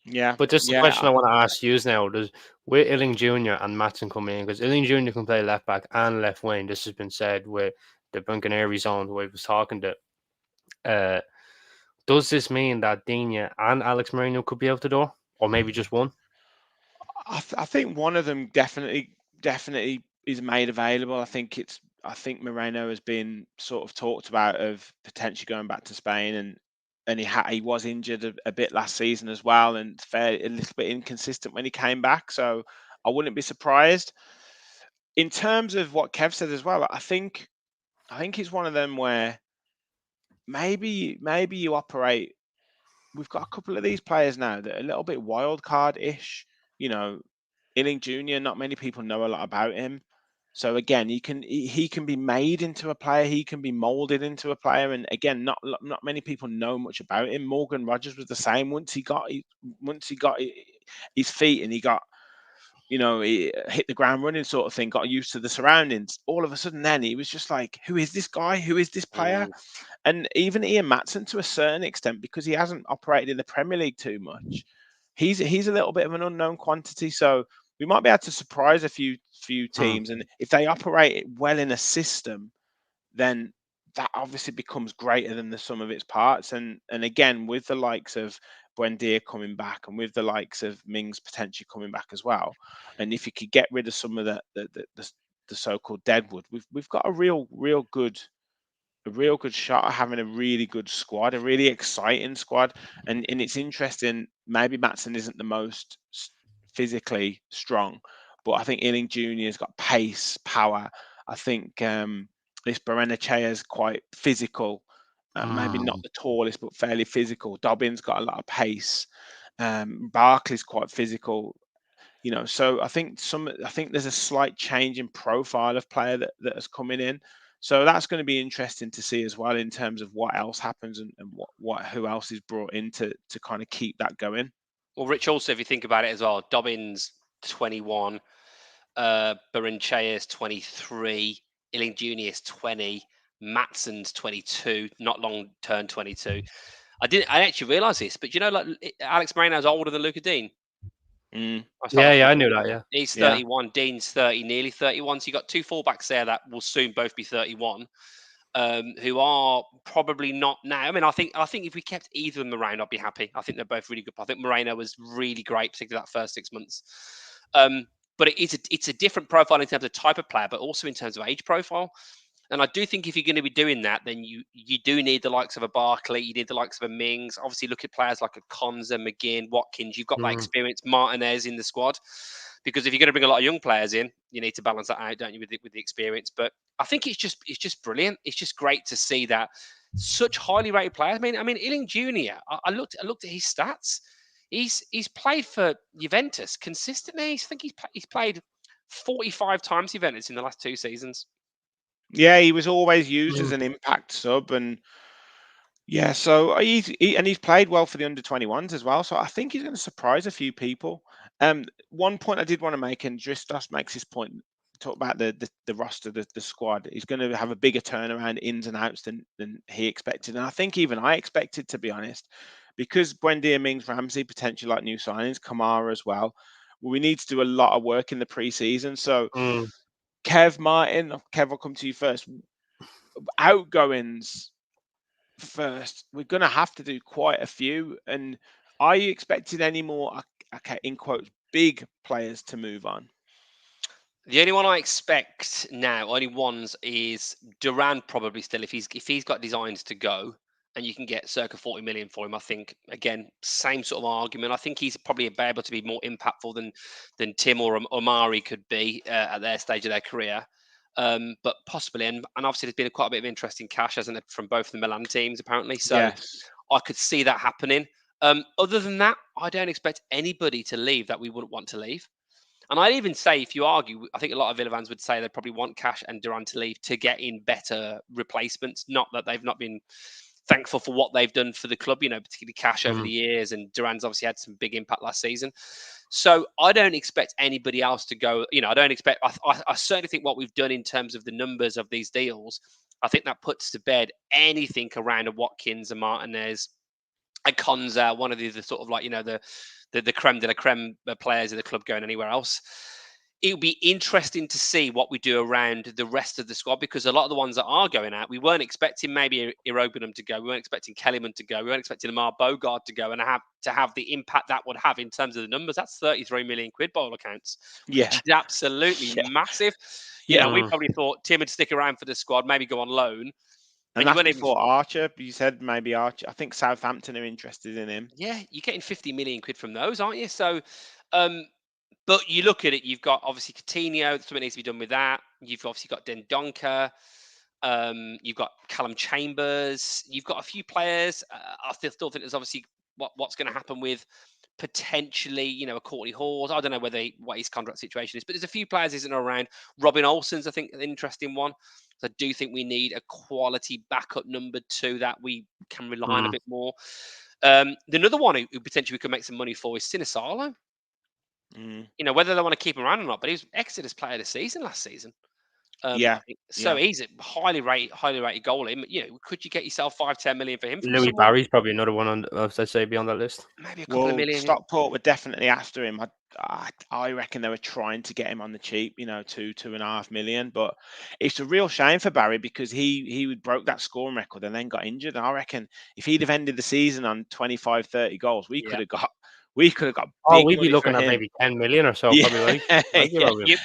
Yeah,
But just the
yeah.
question I want to ask you is now: does with Illing Jr. and Matson come in, because Illing Jr. can play left back and left wing. This has been said with the Buncaneri zone, who I was talking to. Does this mean that Digne and Alex Moreno could be out the door, or maybe just one?
I think one of them definitely is made available. I think Moreno has been sort of talked about of potentially going back to Spain, and he was injured a bit last season as well, and a little bit inconsistent when he came back. So I wouldn't be surprised. In terms of what Kev said as well, I think it's one of them where maybe you operate. We've got a couple of these players now that are a little bit wild card-ish. You know, Illing Jr., not many people know a lot about him. So again, he can be made into a player. He can be molded into a player. And again, not many people know much about him. Morgan Rogers was the same. Once he got his feet and he got, he hit the ground running sort of thing, got used to the surroundings. All of a sudden, then he was just like, who is this guy? Who is this player? And even Ian Maatsen, to a certain extent, because he hasn't operated in the Premier League too much, he's a little bit of an unknown quantity. So we might be able to surprise a few teams, and if they operate it well in a system, then that obviously becomes greater than the sum of its parts. And again, with the likes of Buendia coming back, and with the likes of Mings potentially coming back as well, and if you could get rid of some of the so-called deadwood, we've got a real good shot at having a really good squad, a really exciting squad. And it's interesting, maybe Maatsen isn't the most physically strong, but I think Illing Jr. has got pace, power. I think this Barrenechea is quite physical, maybe not the tallest, but fairly physical. Dobbins got a lot of pace. Barkley's quite physical. So I think there's a slight change in profile of player that has coming in. So that's going to be interesting to see as well in terms of what else happens and who else is brought in to kind of keep that going.
Well, Rich, also, if you think about it as well, Dobbins 21, Barrenechea is 23, Illing Jr. is 20, Maatsen's 22, not long turned 22. I actually realised this, but Alex Moreno's older than Luca Dean.
Yeah, I knew that. Yeah,
he's 31. Dean's 30, nearly 31. So you got two fullbacks there that will soon both be 31, who are probably not now. I mean, I think if we kept either of them around, I'd be happy. I think they're both really good. I think Moreno was really great, particularly that first 6 months. But it's a different profile in terms of type of player, but also in terms of age profile. And I do think if you're going to be doing that, then you do need the likes of a Barkley, you need the likes of a Mings. Obviously, look at players like a Konza, McGinn, Watkins. You've got that experience, Martinez in the squad. Because if you're going to bring a lot of young players in, you need to balance that out, don't you, with the experience? But I think it's just brilliant. It's just great to see that such highly rated players. I mean, Illing Jr. I looked at his stats. He's played for Juventus consistently. I think he's played 45 times Juventus in the last 2 seasons.
Yeah, he was always used as an impact sub, and so he's played well for the under-21s as well. So I think he's going to surprise a few people. One point I did want to make, and Dristos makes his point, talk about the roster, the squad. He's going to have a bigger turnaround ins and outs than he expected, and I think even I expected, to be honest, because Buendia, Mings, Ramsey potentially like new signings, Kamara as well. We need to do a lot of work in the preseason. So. Kev, I'll come to you first. Outgoings first. We're going to have to do quite a few. And are you expecting any more, okay, in quotes, big players to move on?
The only one I expect now, only ones, is Durant probably still. If he's got designs to go, and you can get circa 40 million for him, I think, again, same sort of argument. I think he's probably able to be more impactful than Tim or Omari could be at their stage of their career. But possibly, and obviously there's been quite a bit of interest in cash, hasn't it, from both the Milan teams, apparently. So yes. I could see that happening. Other than that, I don't expect anybody to leave that we wouldn't want to leave. And I'd even say, if you argue, I think a lot of Villa fans would say they probably want Cash and Durant to leave to get in better replacements. Not that they've not been thankful for what they've done for the club, particularly Cash over the years, and Duran's obviously had some big impact last season. So I don't expect anybody else to go. I don't expect. I certainly think what we've done in terms of the numbers of these deals, I think that puts to bed anything around a Watkins, a Martinez, a Konza, one of the sort of like the creme de la creme players of the club going anywhere else. It'll be interesting to see what we do around the rest of the squad, because a lot of the ones that are going out, we weren't expecting maybe Irobenham to go, we weren't expecting Kellyman to go, we weren't expecting Amar Bogard to go and have the impact that would have in terms of the numbers. That's 33 million quid by all accounts,
Yeah.
which is absolutely massive.
Yeah.
We probably thought Tim would stick around for the squad, maybe go on loan.
And that's before Archer. You said maybe Archer. I think Southampton are interested in him.
Yeah, you're getting 50 million quid from those, aren't you? So, but you look at it, you've got obviously Coutinho, something needs to be done with that. You've obviously got Dendoncker. You've got Callum Chambers. You've got a few players. I still think there's obviously what's going to happen with potentially, a Courtney Hall. I don't know what his contract situation is, but there's a few players isn't around. Robin Olsen's, I think, an interesting one. So I do think we need a quality backup number 2 that we can rely on a bit more. Another one who potentially we could make some money for is Sinisalo. Whether they want to keep him around or not, but he was Exeter's player of the season last season. So he's a highly rated goalie. Could you get yourself 5-10 million for him?
Louis Barry's probably another one on, I'd say, be on that list.
Maybe a couple of million.
Stockport were definitely after him. I reckon they were trying to get him on the cheap, 2.5 million. But it's a real shame for Barry, because he broke that scoring record and then got injured. And I reckon if he'd have ended the season on 25, 30 goals, we could have got.
Oh, we'd be looking at maybe 10 million or so, probably.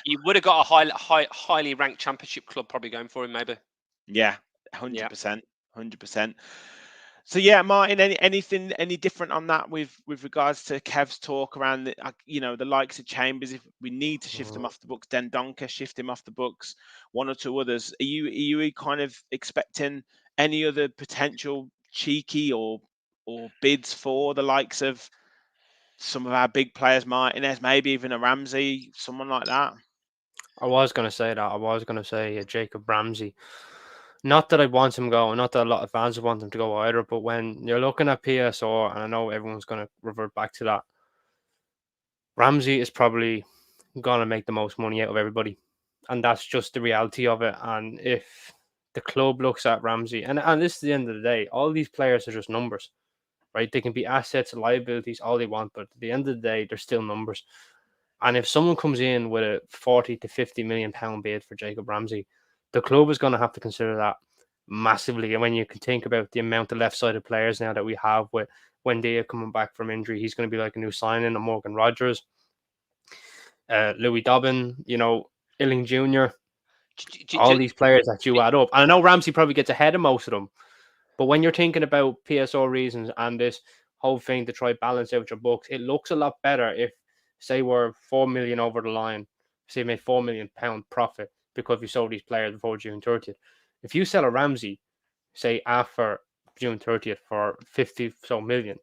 You would have got a highly ranked championship club probably going for him, maybe.
Yeah, 100%, 100%. So yeah, Martin, any different on that with regards to Kev's talk around the likes of Chambers? If we need to shift him off the books, Dendoncker, shift him off the books, one or two others. Are you kind of expecting any other potential cheeky or bids for the likes of some of our big players, Martinez, maybe even a Ramsey, someone like that?
I was going to say that. I was going to say Jacob Ramsey. Not that I want him going, not that a lot of fans want him to go either, but when you're looking at PSR, and I know everyone's going to revert back to that, Ramsey is probably going to make the most money out of everybody. And that's just the reality of it. And if the club looks at Ramsey, and this is the end of the day, all these players are just numbers. Right? They can be assets, liabilities, all they want, but at the end of the day, they're still numbers. And if someone comes in with a 40 to 50 million pound bid for Jacob Ramsey, the club is going to have to consider that massively. And when you can think about the amount of left-sided players now that we have, with Wendia coming back from injury, he's going to be like a new signing. And Morgan Rogers, Louis Dobbin, Illing Jr., all these players that you add up. And I know Ramsey probably gets ahead of most of them. But when you're thinking about PSO reasons and this whole thing to try balance out your books, it looks a lot better if, say, we're 4 million over the line, say, made £4 million profit because we sold these players before June 30th. If you sell a Ramsey, say, after June 30th for 50 so million,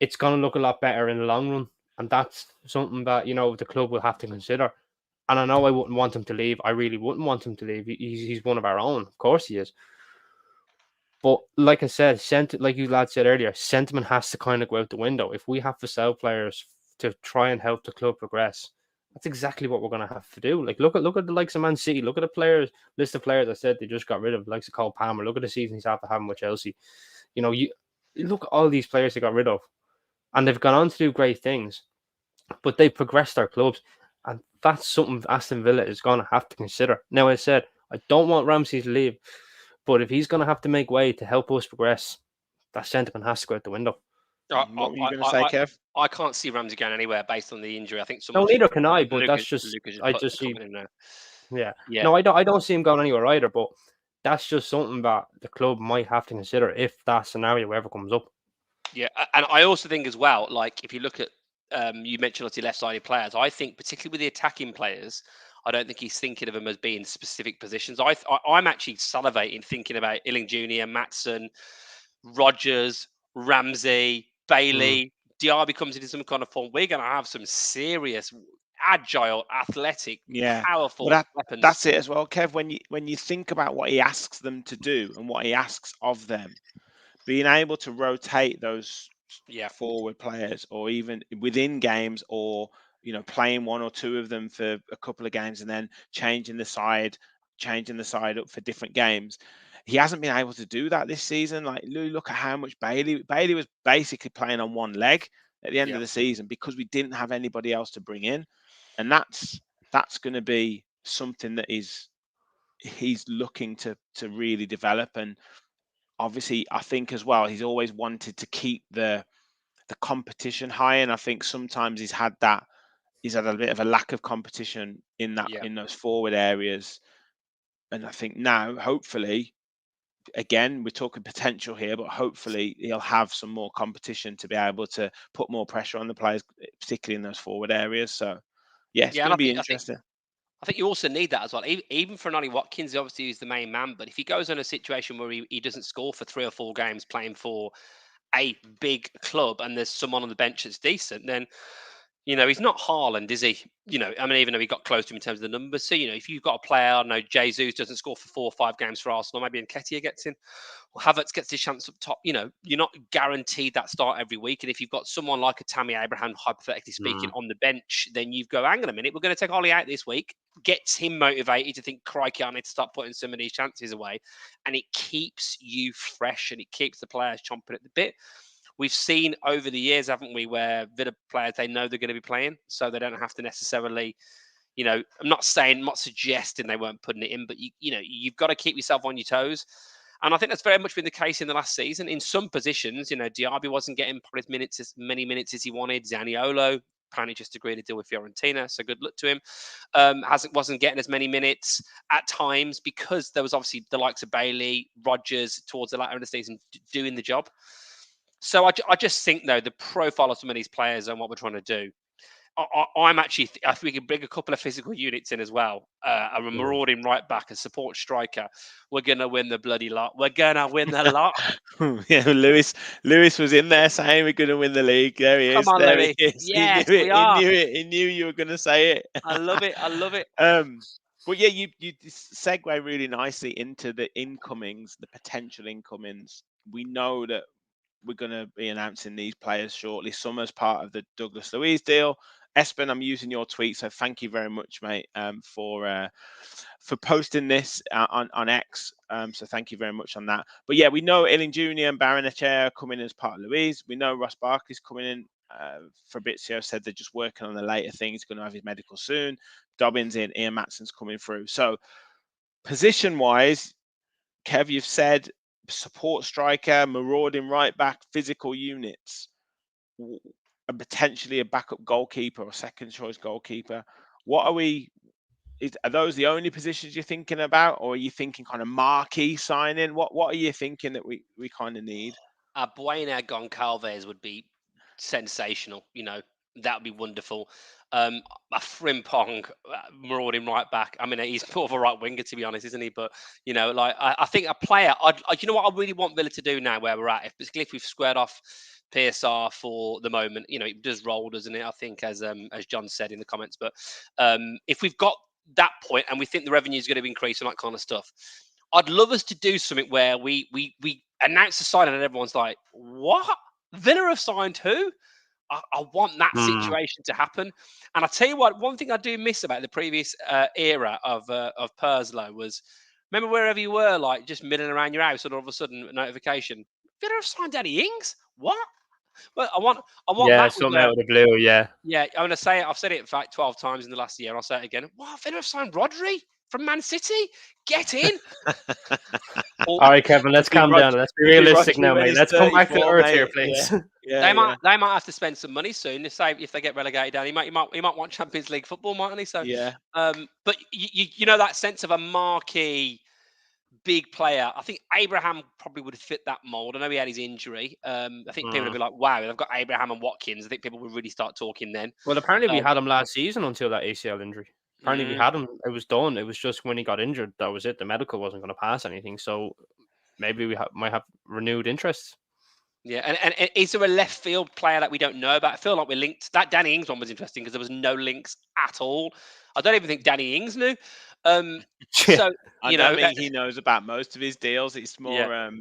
it's going to look a lot better in the long run. And that's something that, the club will have to consider. And I know I wouldn't want him to leave. I really wouldn't want him to leave. He's one of our own. Of course he is. But like I said, like you lads said earlier, sentiment has to kind of go out the window. If we have to sell players to try and help the club progress, that's exactly what we're going to have to do. Like look at the likes of Man City. Look at the list of players I said they just got rid of, likes of Cole Palmer. Look at the season he's after having with Chelsea. You look at all these players they got rid of, and they've gone on to do great things, but they progressed their clubs, and that's something Aston Villa is going to have to consider. Now, I said I don't want Ramsey to leave. But if he's going to have to make way to help us progress, that sentiment has to go out the window.
What were you going to say, Kev?
I can't see Ramsey going anywhere based on the injury. I think
neither can I. But that's just I just see. Yeah. No, I don't see him going anywhere either. But that's just something that the club might have to consider if that scenario ever comes up.
Yeah, and I also think as well, like if you look at, you mentioned lots of left-sided players. I think particularly with the attacking players, I don't think he's thinking of them as being specific positions. I'm actually salivating thinking about Illing Jr., Matson, Rogers, Ramsey, Bailey. Diaby comes into some kind of form. We're going to have some serious agile, athletic,
Yeah.
powerful
Well,
weapons.
that's it as well, Kev. When you think about what he asks them to do and what he asks of them, being able to rotate those
Yeah.
forward players, or even within games, or playing one or two of them for a couple of games and then changing the side up for different games. He hasn't been able to do that this season. Like, look at how much Bailey was basically playing on one leg at the end of the season because we didn't have anybody else to bring in, and that's going to be something that he's looking to really develop. And obviously, I think as well, he's always wanted to keep the competition high, and I think sometimes he's had a bit of a lack of competition in those forward areas. And I think now, hopefully, again, we're talking potential here, but hopefully he'll have some more competition to be able to put more pressure on the players, particularly in those forward areas. So yeah, it's going to be interesting.
I think you also need that as well. Even for Nolly Watkins, obviously he's the main man, but if he goes on a situation where he doesn't score for 3 or 4 games playing for a big club and there's someone on the bench that's decent, then he's not Haaland, is he? I mean, even though he got close to him in terms of the numbers. So, if you've got a player, I don't know, Jesus doesn't score for 4 or 5 games for Arsenal, maybe Nketiah gets in, or Havertz gets his chance up top, you're not guaranteed that start every week. And if you've got someone like a Tammy Abraham, hypothetically speaking, on the bench, then you've got, hang on a minute, we're going to take Ollie out this week, gets him motivated to think, crikey, I need to start putting some of these chances away. And it keeps you fresh and it keeps the players chomping at the bit. We've seen over the years, haven't we, where Villa players, they know they're going to be playing, so they don't have to necessarily, I'm not suggesting they weren't putting it in, but you've got to keep yourself on your toes. And I think that's very much been the case in the last season. In some positions, Diaby wasn't getting probably as many minutes as he wanted. Zaniolo apparently just agreed to deal with Fiorentina, so good luck to him. Wasn't getting as many minutes at times because there was obviously the likes of Bailey, Rodgers towards the latter of the season doing the job. So I just think, though, the profile of some of these players and what we're trying to do, I'm actually, I think we can bring a couple of physical units in as well. A marauding right back, a support striker. We're going to win the bloody lot. We're going to win the lot.
Yeah, Lewis was in there saying we're going to win the league. There he is.
Come on,
there
Louis.
he is.
Yes,
he knew it.
we are.
He knew it. He knew you were going to say it.
I love it. I love it.
But yeah, you segue really nicely into the incomings, the potential incomings. We know that we're going to be announcing these players shortly. Some as part of the Douglas Luiz deal. Espen, I'm using your tweet, so thank you very much, mate, for posting this on X. So thank you very much on that. But yeah, we know Illing Jr. and Barrenechea are coming as part of Luiz. We know Ross Barkley's coming in. Fabrizio said they're just working on the later things. He's going to have his medical soon. Dobbins in, Ian Matson's coming through. So position-wise, Kev, you've said support striker, marauding right back, physical units, and potentially a backup goalkeeper or second choice goalkeeper. Are those the only positions you're thinking about, or are you thinking kind of marquee signing? What are you thinking that we kind of need?
Buena Goncalves would be sensational. That would be wonderful. A Frimpong, marauding right back. I mean, he's more of a right winger, to be honest, isn't he? But I think a player. You know what I really want Villa to do now, where we're at. Particularly if we've squared off PSR for the moment, it does roll, doesn't it? I think, as John said in the comments. But if we've got that point and we think the revenue is going to increase and that kind of stuff, I'd love us to do something where we announce the signing and everyone's like, "What? Villa have signed who?" I want that situation to happen. And I tell you what, one thing I do miss about the previous era of Purslow was, remember wherever you were, like just milling around your house, and all of a sudden a notification, Villa have signed Danny Ings. What? Well, I want that.
Something out of the blue. Yeah.
I'm going to say it. I've said it in fact 12 times in the last year. I'll say it again. What? Villa have signed Rodri from Man City? Get in.
All right, Kevin, let's calm down. Let's be realistic now, mate. Let's come back to earth here, please.
They might have to spend some money soon. To say if they get relegated down, he might want Champions League football, mightn't he? So
yeah.
But you know that sense of a marquee big player. I think Abraham probably would fit that mold. I know he had his injury. I think people would be like, "Wow, they've got Abraham and Watkins." I think people would really start talking then.
Well, apparently we had him last season until that ACL injury. Apparently we had him. It was done. It was just when he got injured, that was it. The medical wasn't going to pass anything. So maybe we might have renewed interest.
Yeah, and is there a left field player that we don't know about? I feel like we're linked. That Danny Ings one was interesting because there was no links at all. I don't even think Danny Ings knew.
Yeah.
So
I don't think he knows about most of his deals. It's
yeah,
more,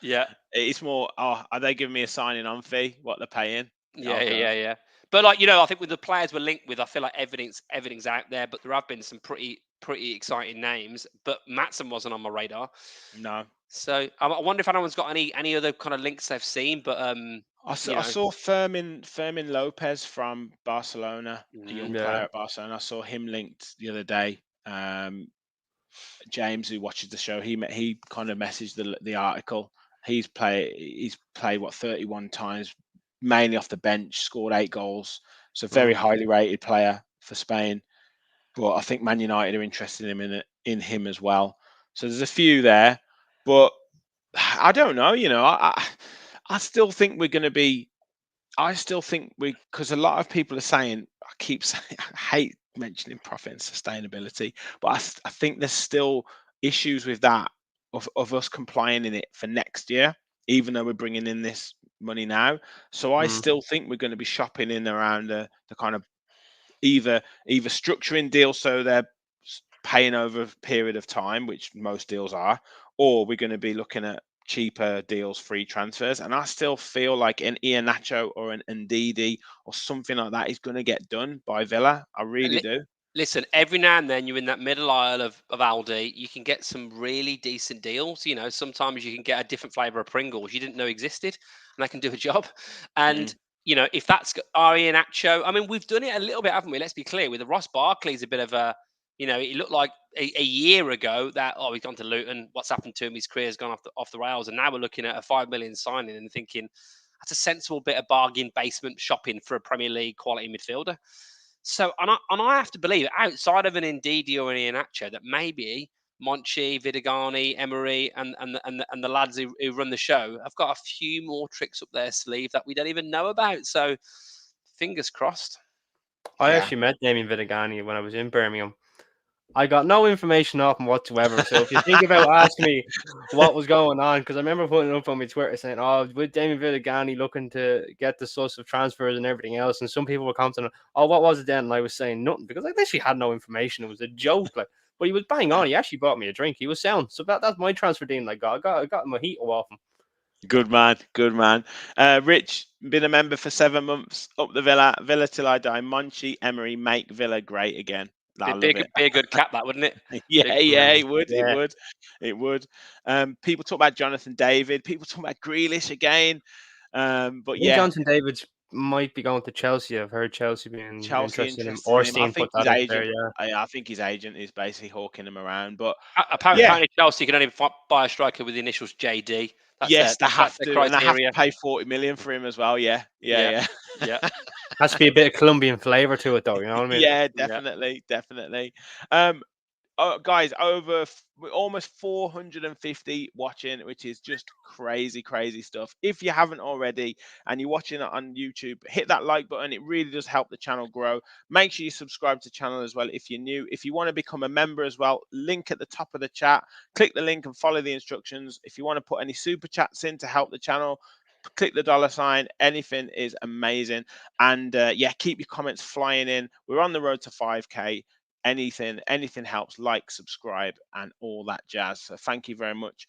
yeah,
it's more. Oh, are they giving me a signing on fee? What they're paying? I'll go.
yeah. But like I think with the players we're linked with, I feel like everything's out there. But there have been some pretty exciting names. But Matson wasn't on my radar.
No,
So I wonder if anyone's got any other kind of links they've seen. But
I saw Fermin Lopez from Barcelona, a young
Yeah.
player at Barcelona. I saw him linked the other day. James, who watches the show, he kind of messaged the article. He's played what 31 times, mainly off the bench, scored 8 goals. So very highly rated player for Spain. But I think Man United are interested in him as well. So there's a few there, but I don't know. I still think we're going to be. I still think because a lot of people are saying, I keep saying, I hate mentioning profit and sustainability, but I think there's still issues with that of us complying in it for next year, even though we're bringing in this money now. So I still think we're going to be shopping in around the kind of either structuring deals so they're paying over a period of time, which most deals are, or we're going to be looking at cheaper deals, free transfers. And I still feel like an Iheanacho or an Ndidi or something like that is going to get done by Villa. I really do.
Listen, every now and then you're in that middle aisle of Aldi, you can get some really decent deals. Sometimes you can get a different flavour of Pringles you didn't know existed, and that can do a job. And, if that's Iheanacho, I mean, we've done it a little bit, haven't we? Let's be clear. With the Ross Barkley's a bit of a, it looked like a year ago that, he's gone to Luton. What's happened to him? His career's gone off the rails. And now we're looking at a 5 million signing and thinking, that's a sensible bit of bargain basement shopping for a Premier League quality midfielder. So, and I have to believe, outside of an Ndidi or an Iheanacho, that maybe Monchi, Vidagani, Emery, and the lads who run the show have got a few more tricks up their sleeve that we don't even know about. So, fingers crossed.
I
Yeah.
actually met Damien Vidagani when I was in Birmingham. I got no information off him whatsoever. So if you think about asking me what was going on, because I remember putting it up on my Twitter saying, with Damien Vidagani looking to get the source of transfers and everything else, and some people were commenting, what was it then? And I was saying nothing because I literally had no information. It was a joke, but he was bang on. He actually bought me a drink. He was sound. So that's my transfer deal. I got a mojito off him.
Good man, good man. Rich, been a member for 7 months. Up the Villa till I die. Monchi, Emery, make Villa great again. I love it.
Be a good cap, that wouldn't it?
Yeah, it would. People talk about Jonathan David. People talk about Grealish again. But
I think
yeah,
Jonathan Davids might be going to Chelsea. I've heard Chelsea being
Chelsea
interested in him.
interested in him. I
Orstein put
think his
that up there,
agent.
yeah.
I think his agent is basically hawking him around. But
Apparently, Chelsea can only buy a striker with the initials JD. That's
yes, they have
the
to, and they have to
criteria.
pay 40 million for him as well. Yeah.
Yeah.
Has to be a bit of Colombian flavour to it, though. You know what I mean?
Yeah, definitely. Guys, we're almost 450 watching, which is just crazy stuff. If you haven't already and you're watching it on YouTube, hit that like button. It really does help the channel grow. Make sure you subscribe to the channel as well if you're new. If you want to become a member as well, link at the top of the chat. Click the link and follow the instructions. If you want to put any super chats in to help the channel, click the $sign. Anything is amazing. And keep your comments flying in. We're on the road to 5K. Anything helps. Like, subscribe, and all that jazz. So thank you very much.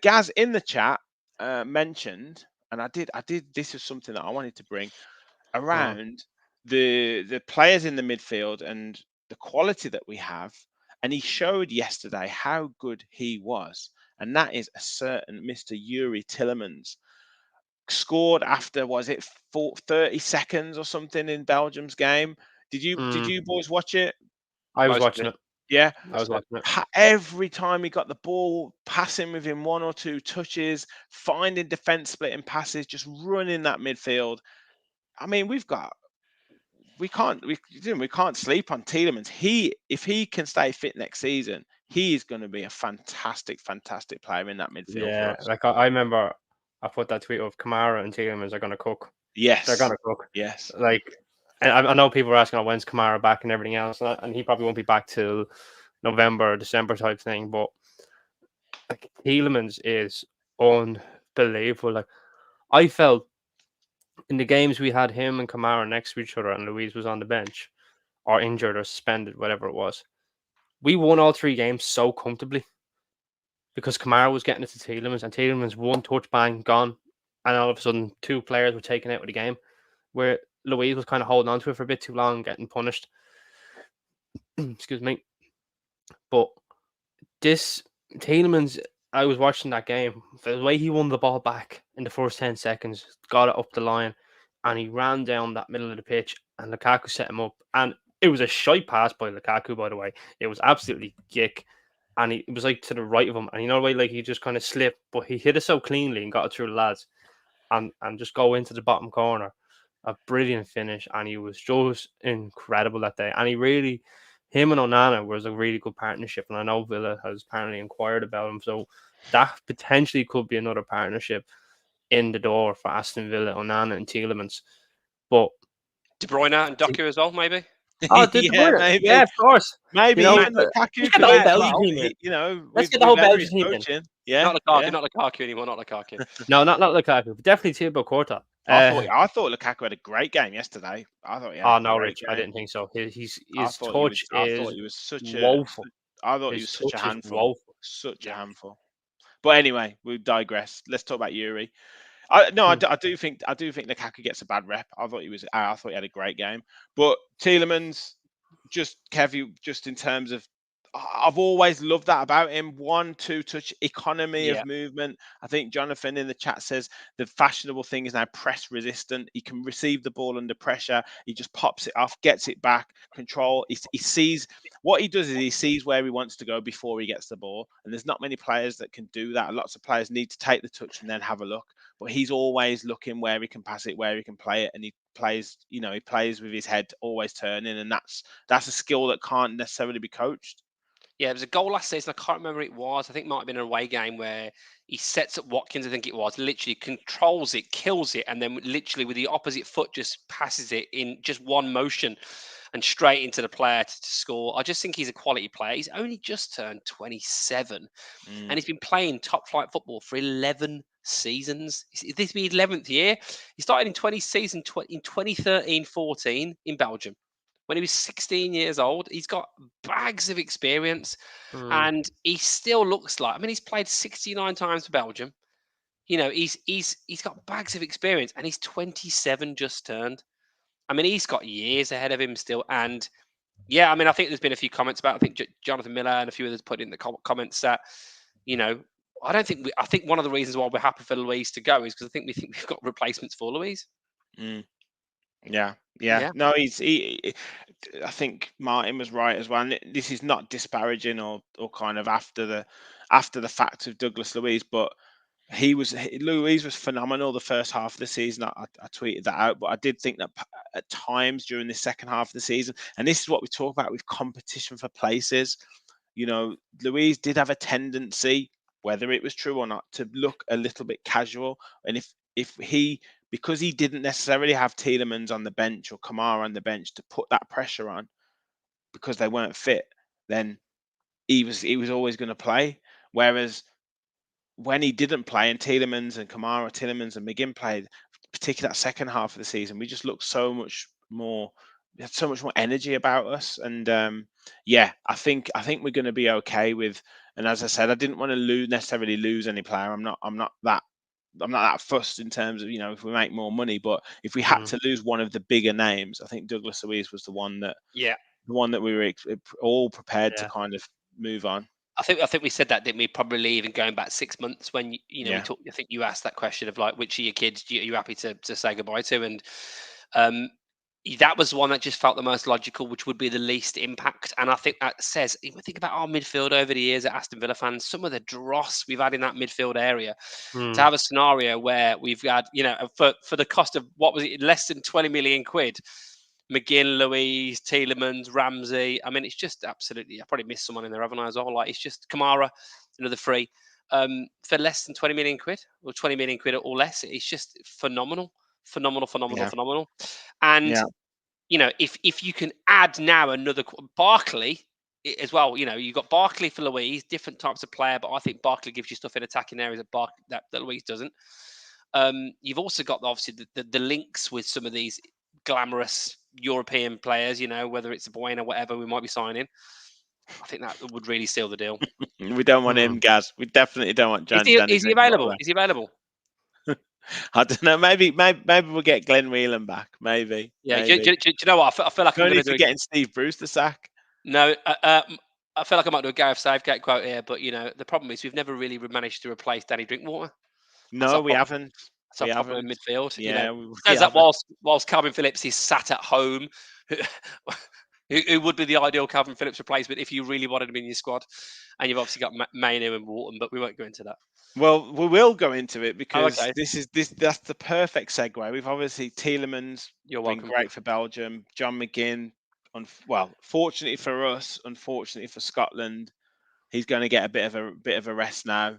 Gaz in the chat mentioned, and I did. This is something that I wanted to bring around the players in the midfield and the quality that we have. And he showed yesterday how good he was, and that is a certain Mr. Yuri Tillemans. Scored after 30 seconds or something in Belgium's game. Did you boys watch it?
I was watching it.
Yeah.
I was watching it.
Every time he got the ball, passing within 1 or 2 touches, finding defense splitting passes, just running that midfield. I mean, we can't sleep on Tielemans. If he can stay fit next season, he is going to be a fantastic player in that midfield for us.
Like I remember I put that tweet of Kamara and Tielemans are going to cook.
Yes.
They're going to cook.
Yes.
Like, and I know people are asking, when's Kamara back and everything else, and he probably won't be back till November or December type thing. But like Tielemans is unbelievable. Like I felt in the games we had him and Kamara next to each other, and Louise was on the bench or injured or suspended, whatever it was. We won all 3 games so comfortably because Kamara was getting it to Tielemans, and Tielemans one touch, bang, gone, and all of a sudden 2 players were taken out of the game. Where Louise was kind of holding on to it for a bit too long, getting punished. Excuse me. But this Tielemans, I was watching that game. The way he won the ball back in the first 10 seconds, got it up the line, and he ran down that middle of the pitch, and Lukaku set him up. And it was a shite pass by Lukaku, by the way. It was absolutely gick. And it was like to the right of him. And you know the way like he just kind of slipped, but he hit it so cleanly and got it through the lads. And just go into the bottom corner. A brilliant finish. And he was just incredible that day. And him and Onana was a really good partnership. And I know Villa has apparently inquired about him. So that potentially could be another partnership in the door for Aston Villa, Onana and Tielemans. But
De Bruyne and Doku as well, maybe.
oh, De
Yeah,
Bruyne.
maybe.
Yeah, of course.
Maybe
You know,
even Lukaku
let's
could
get the whole
as
Belgian
well.
team in.
You know,
Let's
with
get the whole
Emery's
Belgian team in.
coaching. Yeah,
Not Lukaku,
yeah.
not Lukaku anymore, not Lukaku.
No, not Lukaku, but definitely Thibaut Courtois.
I thought Lukaku had a great game yesterday. I thought he had
Oh
a
no,
great
Rich, I
game.
didn't think so. His
I
touch
thought
is
he was such
woeful.
I thought he
His
was such a
touch is
handful.
woeful.
Such a
Yeah.
handful. But anyway, we digress. Let's talk about Yuri. I do think Lukaku gets a bad rep. I thought he had a great game. But Tielemans, just Kev, just in terms of, I've always loved that about him. 1-2 touch economy
Yeah.
of movement. I think Jonathan in the chat says the fashionable thing is now press resistant. He can receive the ball under pressure. He just pops it off, gets it back, control. He sees what he does is he sees where he wants to go before he gets the ball. And there's not many players that can do that. Lots of players need to take the touch and then have a look. But he's always looking where he can pass it, where he can play it, and he plays with his head always turning, and that's a skill that can't necessarily be coached.
Yeah, there was a goal last season. I can't remember who it was. I think it might have been an away game where he sets up Watkins, I think it was, literally controls it, kills it, and then literally with the opposite foot just passes it in just one motion and straight into the player to score. I just think he's a quality player. He's only just turned 27 and he's been playing top flight football for 11 seasons. This will be his 11th year. He started in 2013-14 in Belgium. When he was 16 years old, he's got bags of experience, and he still looks like. I mean, he's played 69 times for Belgium. You know, he's got bags of experience, and he's 27 just turned. I mean, he's got years ahead of him still. And yeah, I mean, I think there's been a few comments about. I think Jonathan Miller and a few others put in the comments that, you know, I think one of the reasons why we're happy for Louise to go is because I think we've got replacements for Louise.
Yeah.
Yeah.
No, I think Martin was right as well. And this is not disparaging or kind of after the fact of Douglas Luiz, but Luiz was phenomenal the first half of the season. I tweeted that out, but I did think that at times during the second half of the season, and this is what we talk about with competition for places, you know, Luiz did have a tendency, whether it was true or not, to look a little bit casual. And because he didn't necessarily have Tielemans on the bench or Kamara on the bench to put that pressure on because they weren't fit, then he was always going to play. Whereas when he didn't play and Tielemans and McGinn played, particularly that second half of the season, we just looked so much more. We had so much more energy about us, and I think we're going to be okay with. And as I said, I didn't want to necessarily lose any player. I'm not that fussed in terms of, if we make more money, but if we had to lose one of the bigger names, I think Douglas Luiz was the one that we were all prepared to kind of move on.
I think we said that, didn't we? Probably even going back 6 months when we talked. I think you asked that question of like, which of your kids are you happy to say goodbye to, and that was the one that just felt the most logical, which would be the least impact. And I think that says, if we think about our midfield over the years at Aston Villa fans, some of the dross we've had in that midfield area, to have a scenario where we've had, for the cost of, what was it, less than 20 million quid, McGinn, Louise, Tielemans, Ramsey. I mean, it's just absolutely. I probably missed someone in there, haven't I, as well? Like, it's just Kamara, another free, for less than 20 million quid or 20 million quid or less. It's just phenomenal. And if you can add now another Barkley as well, you've got Barkley for Louise, different types of player, but I think Barkley gives you stuff in attacking areas that Louise doesn't. You've also got obviously the links with some of these glamorous European players, whether it's a Bueno or whatever we might be signing. I think that would really seal the deal.
We don't want him, Gaz. We definitely don't want
Is
Danny
he available?
Drinkwater.
Is he available?
I don't know. Maybe we'll get Glenn Whelan back. Maybe.
Yeah.
Maybe.
Do you know what? I feel like I'm
Only
going to
for
do.
getting Steve Bruce the sack.
No, I feel like I might do a Gareth Southgate quote here, but the problem is we've never really managed to replace Danny Drinkwater.
No, we haven't.
That's our problem in midfield.
Yeah,
Says that whilst Calvin Phillips is sat at home, who would be the ideal Calvin Phillips replacement if you really wanted him in your squad, and you've obviously got Mainu and Wharton, but we won't go into that.
Well, we will go into it because
okay.
that's the perfect segue. We've obviously Tielemans been great for Belgium. John McGinn, fortunately for us, unfortunately for Scotland, he's going to get a bit of a rest now.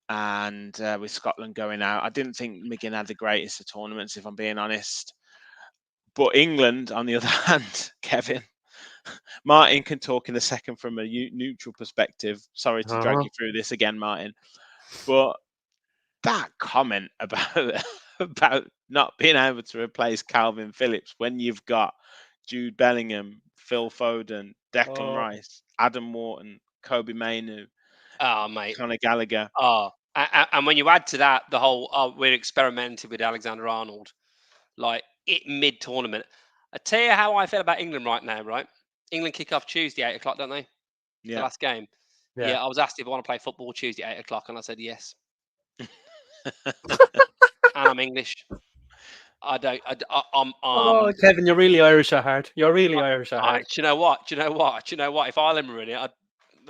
And with Scotland going out, I didn't think McGinn had the greatest of tournaments, if I'm being honest. But England, on the other hand, Kevin, Martin can talk in a second from a neutral perspective. Sorry to drag you through this again, Martin. But that comment about not being able to replace Calvin Phillips when you've got Jude Bellingham, Phil Foden, Declan Rice, Adam Wharton, Kobe Mainu,
mate,
Conor Gallagher.
And when you add to that the whole we're experimenting with Alexander Arnold, like mid-tournament. I tell you how I feel about England right now, right? England kick off Tuesday, 8:00, don't they?
Yeah.
The last game. Yeah, I was asked if I want to play football Tuesday, 8:00, and I said yes. And I'm English. I'm.
Kevin, you're really Irish at heart. You're really Irish at heart.
Do you know what? If Ireland were in it, I'd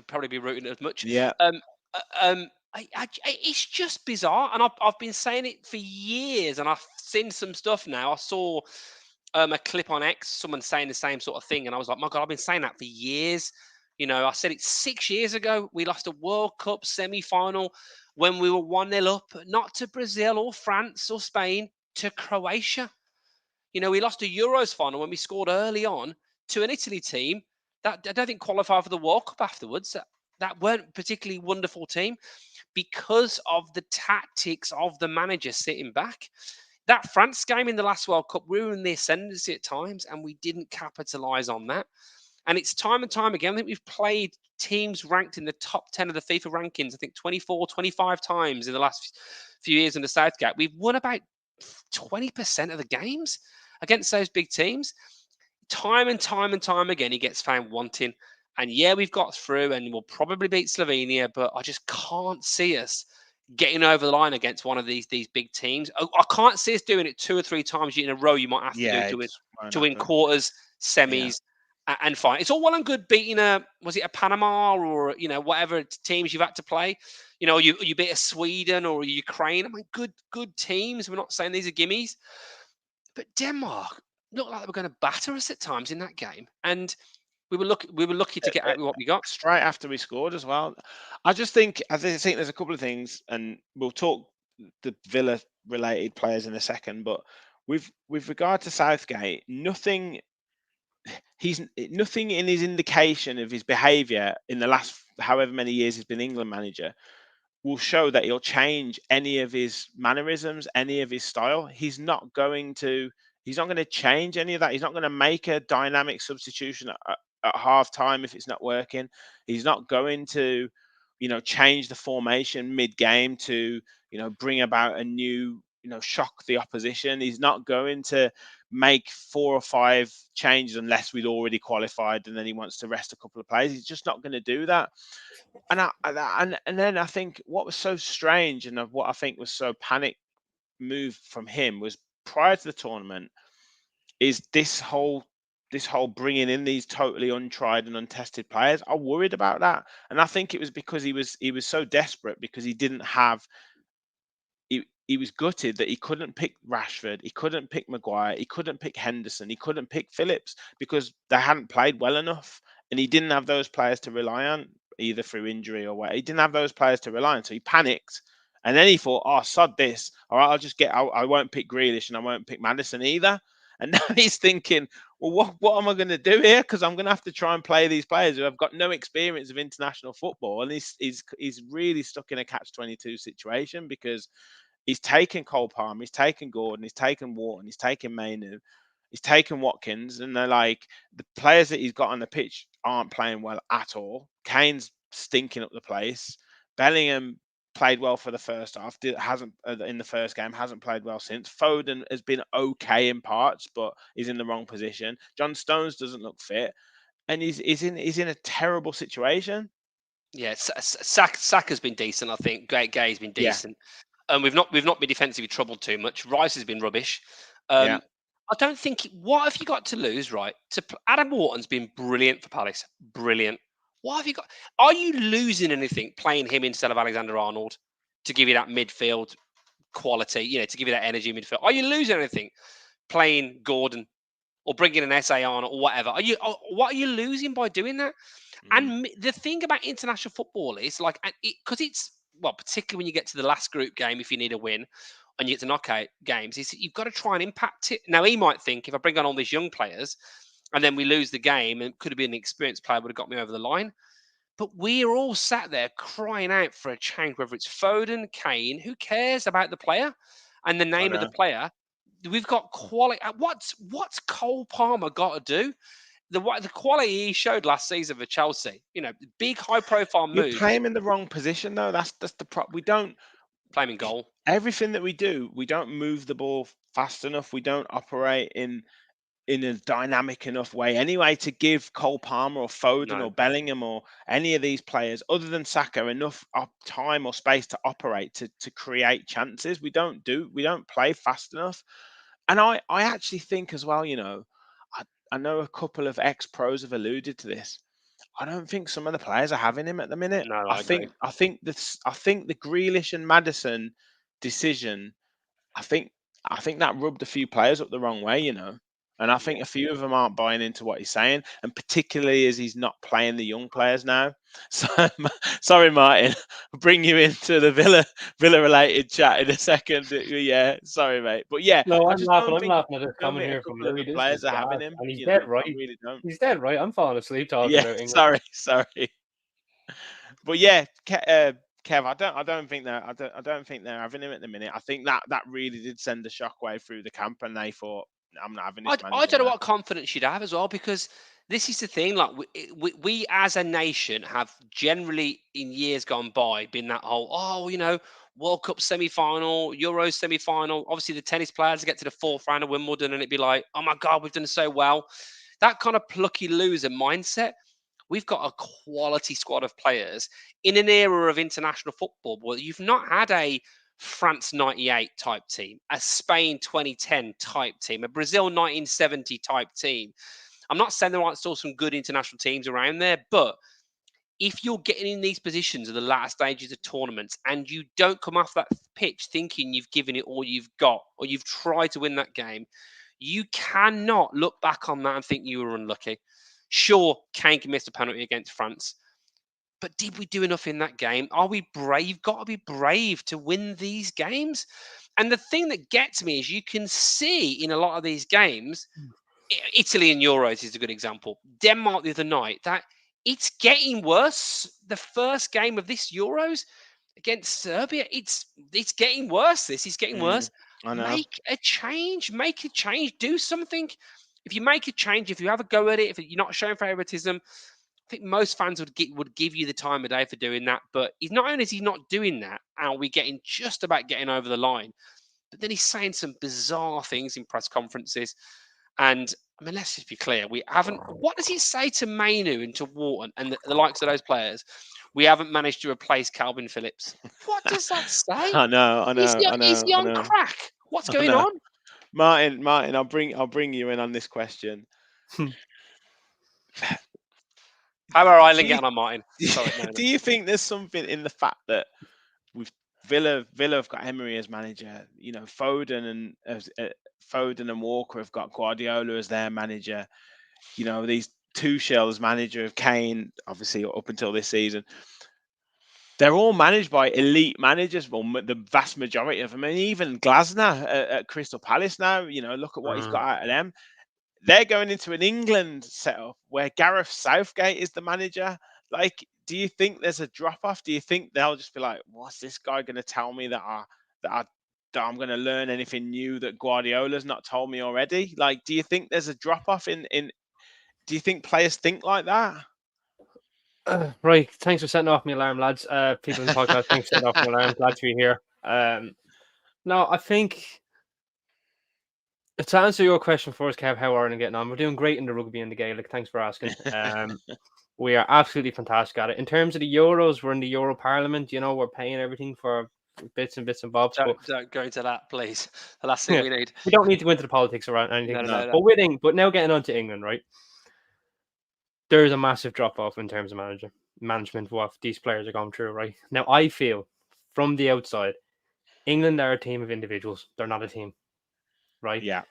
probably be rooting as much.
Yeah.
It's just bizarre, and I've been saying it for years, and I've seen some stuff now. I saw a clip on X, someone saying the same sort of thing, and I was like, my God, I've been saying that for years. I said it 6 years ago. We lost a World Cup semi-final when we were 1-0 up, not to Brazil or France or Spain, to Croatia. We lost a Euros final when we scored early on to an Italy team that I don't think qualified for the World Cup afterwards. That weren't a particularly wonderful team because of the tactics of the manager sitting back. That France game in the last World Cup ruined the ascendancy at times, and we didn't capitalise on that. And it's time and time again. I think we've played teams ranked in the top 10 of the FIFA rankings, I think 24, 25 times in the last few years in the Southgate. We've won about 20% of the games against those big teams. Time and time again, he gets found wanting. And yeah, we've got through and we'll probably beat Slovenia, but I just can't see us getting over the line against one of these big teams. I can't see us doing it 2 or 3 times in a row. You might have to do to win quarters, semis, and final. It's all well and good beating a Panama or whatever teams you've had to play. You beat a Sweden or a Ukraine. I mean, good teams. We're not saying these are gimmies, but Denmark looked like they were going to batter us at times in that game, and we were lucky to get out with what we got.
Straight after we scored as well. I think there's a couple of things, and we'll talk the Villa related players in a second. But with regard to Southgate, nothing in his indication of his behaviour in the last however many years he's been England manager will show that he'll change any of his mannerisms, any of his style. He's not going to change any of that. He's not going to make a dynamic substitution at half time if it's not working. He's not going to, change the formation mid-game to, bring about a new, shock the opposition. He's not going to make 4 or 5 changes unless we'd already qualified and then he wants to rest a couple of players. He's just not going to do that. And then I think what was so strange and what I think was so panic move from him was prior to the tournament is this whole bringing in these totally untried and untested players. I worried about that, and I think it was because he was so desperate because he didn't have. He was gutted that he couldn't pick Rashford, he couldn't pick Maguire, he couldn't pick Henderson, he couldn't pick Phillips because they hadn't played well enough, and he didn't have those players to rely on either through injury or what. He didn't have those players to rely on, so he panicked. And then he thought, "Oh, sod this! All right, I won't pick Grealish and I won't pick Maddison either." And now he's thinking, "Well, what am I going to do here? Because I'm going to have to try and play these players who have got no experience of international football." And he's really stuck in a catch-22 situation because He's taken Cole Palmer, he's taken Gordon, he's taken Wharton, he's taken Mainu, he's taken Watkins, and they're like, the players that he's got on the pitch aren't playing well at all. Kane's stinking up the place. Bellingham played well for the first half, hasn't in the first game, hasn't played well since. Foden has been okay in parts, but he's in the wrong position. John Stones doesn't look fit, and he's in a terrible situation.
Yeah, Saka's been decent. I think Gay's been
Yeah.
decent. We've not been defensively troubled too much. Rice has been rubbish.
Yeah.
I don't think. What have you got to lose, right? Adam Wharton's been brilliant for Palace. Brilliant. What have you got? Are you losing anything playing him instead of Alexander Arnold to give you that midfield quality? You know, to give you that energy midfield. Are you losing anything playing Gordon or bringing an SA on or whatever? What are you losing by doing that? And the thing about international football is like, because it's, well, particularly when you get to the last group game, if you need a win and you get to knockout games, is you've got to try and impact it. Now, he might think if I bring on all these young players and then we lose the game, and it could have been an experienced player would have got me over the line. But we're all sat there crying out for a change, whether it's Foden, Kane, who cares about the player and the name of the player? We've got quality. What's Cole Palmer got to do? The quality he showed last season for Chelsea, you know, big high profile
You
move.
play him in the wrong position though. That's the problem. We don't
play him in goal.
Everything that we do, we don't move the ball fast enough. We don't operate in a dynamic enough way anyway to give Cole Palmer or Foden or Bellingham or any of these players other than Saka enough time or space to operate to create chances. We don't play fast enough. And I actually think as well, you know, I know a couple of ex-pros have alluded to this. I don't think some of the players are having him at the minute.
No,
I think the Grealish and Maddison decision, I think that rubbed a few players up the wrong way, you know. And I think a few of them aren't buying into what he's saying, and particularly as he's not playing the young players now. So, sorry, Martin, I'll bring you into the Villa related chat in a second. Yeah, sorry, mate, but yeah,
no,
I
I'm
just
laughing.
don't
I'm
think
laughing at this comment
a
here from
couple of the
Louis.
players are having him.
And he's
You
dead
know,
right.
I really don't.
He's dead right. I'm falling asleep talking
Yeah,
about England.
sorry. But yeah, Kev, I don't think they're having him at the minute. I think that really did send a shockwave through the camp, and they thought, I'm not having this manager.
I don't know what confidence you'd have as well, because this is the thing. Like we as a nation have generally in years gone by been that whole, you know, World Cup semi-final, Euros semi-final. Obviously, the tennis players get to the fourth round of Wimbledon, and it'd be like, oh my God, we've done so well. That kind of plucky loser mindset. We've got a quality squad of players in an era of international football where you've not had a France 98 type team, a Spain 2010 type team, a Brazil 1970 type team. I'm not saying there aren't still some good international teams around there, but if you're getting in these positions of the latter stages of tournaments and you don't come off that pitch thinking you've given it all you've got or you've tried to win that game, you cannot look back on that and think you were unlucky. Sure, Kane missed a penalty against France, but did we do enough in that game? Are we brave? You've got to be brave to win these games. And the thing that gets me is you can see in a lot of these games, Italy in Euros is a good example. Denmark the other night, that it's getting worse. The first game of this Euros against Serbia, it's getting worse. This is getting worse.
I know.
Make a change. Do something. If you make a change, if you have a go at it, if you're not showing favoritism, I think most fans would give you the time of day for doing that. But he's not only is he not doing that, and we getting just about getting over the line, but then he's saying some bizarre things in press conferences. And I mean, let's just be clear: we haven't. What does he say to Mainu and to Wharton and the likes of those players? We haven't managed to replace Calvin Phillips. What does that say?
I know.
Is he on crack? What's going on?
Martin, I'll bring you in on this question.
How are Ireland getting on, Martin? Sorry,
do you think there's something in the fact that with Villa have got Emery as manager? You know, Foden and Walker have got Guardiola as their manager. You know, these Tuchel as manager of Kane, obviously up until this season. They're all managed by elite managers, well, the vast majority of them. And even Glasner at Crystal Palace now, you know, look at what he's got out of them. They're going into an England setup where Gareth Southgate is the manager. Like, do you think there's a drop off? Do you think they'll just be like, what's this guy going to tell me that our I'm going to learn anything new that Guardiola's not told me already. Like, do you think there's a drop off in? Do you think players think like that?
Right, thanks for setting off my alarm, lads. People in the podcast, thanks for setting off my alarm. Glad to be here. No, I think to answer your question first, Kev, how are we getting on? We're doing great in the rugby and the Gaelic. Thanks for asking. We are absolutely fantastic at it. In terms of the Euros, we're in the Euro Parliament. You know, we're paying everything for bits and bobs.
Don't go into that, please. The last thing we need.
We don't need to go into the politics around anything like that. But now getting on to England, right? There is a massive drop off in terms of management, what these players are going through, right? Now, I feel from the outside, England are a team of individuals. They're not a team, right?
Yeah.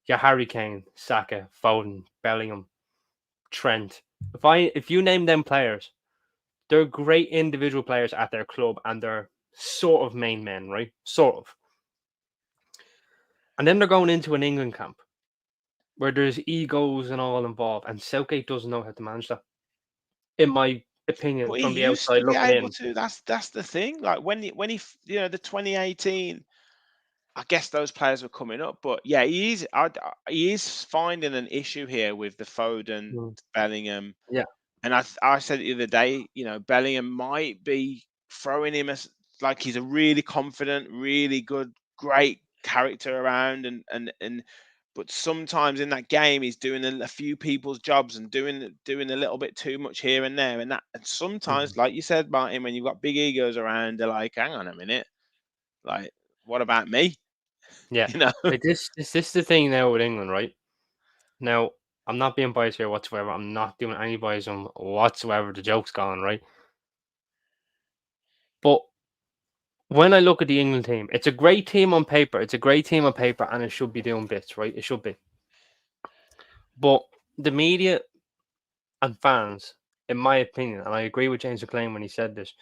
Yeah, Harry Kane, Saka, Foden, Bellingham, Trent. If you name them players, they're great individual players at their club and they're sort of main men, right? Sort of. And then they're going into an England camp where there's egos and all involved, and Southgate doesn't know how to manage that. In my opinion,
But
from
he
the
used
outside
to be
looking
able
in.
to. That's the thing. Like when he the 2018. I guess those players were coming up, but yeah, he is finding an issue here with the Foden, Bellingham.
Yeah.
And I said it the other day, Bellingham might be throwing him as like he's a really confident, really good, great character around, and but sometimes in that game he's doing a few people's jobs and doing a little bit too much here and there, and sometimes, like you said, Martin, when you've got big egos around, they're like, hang on a minute, like what about me?
Yeah, like this is the thing now with England, right? Now, I'm not being biased here whatsoever. I'm not doing any biasm whatsoever. The joke's gone, right? But when I look at the England team, it's a great team on paper. It's a great team on paper, and it should be doing bits, right? It should be. But the media and fans, in my opinion, and I agree with James McLean when he said this,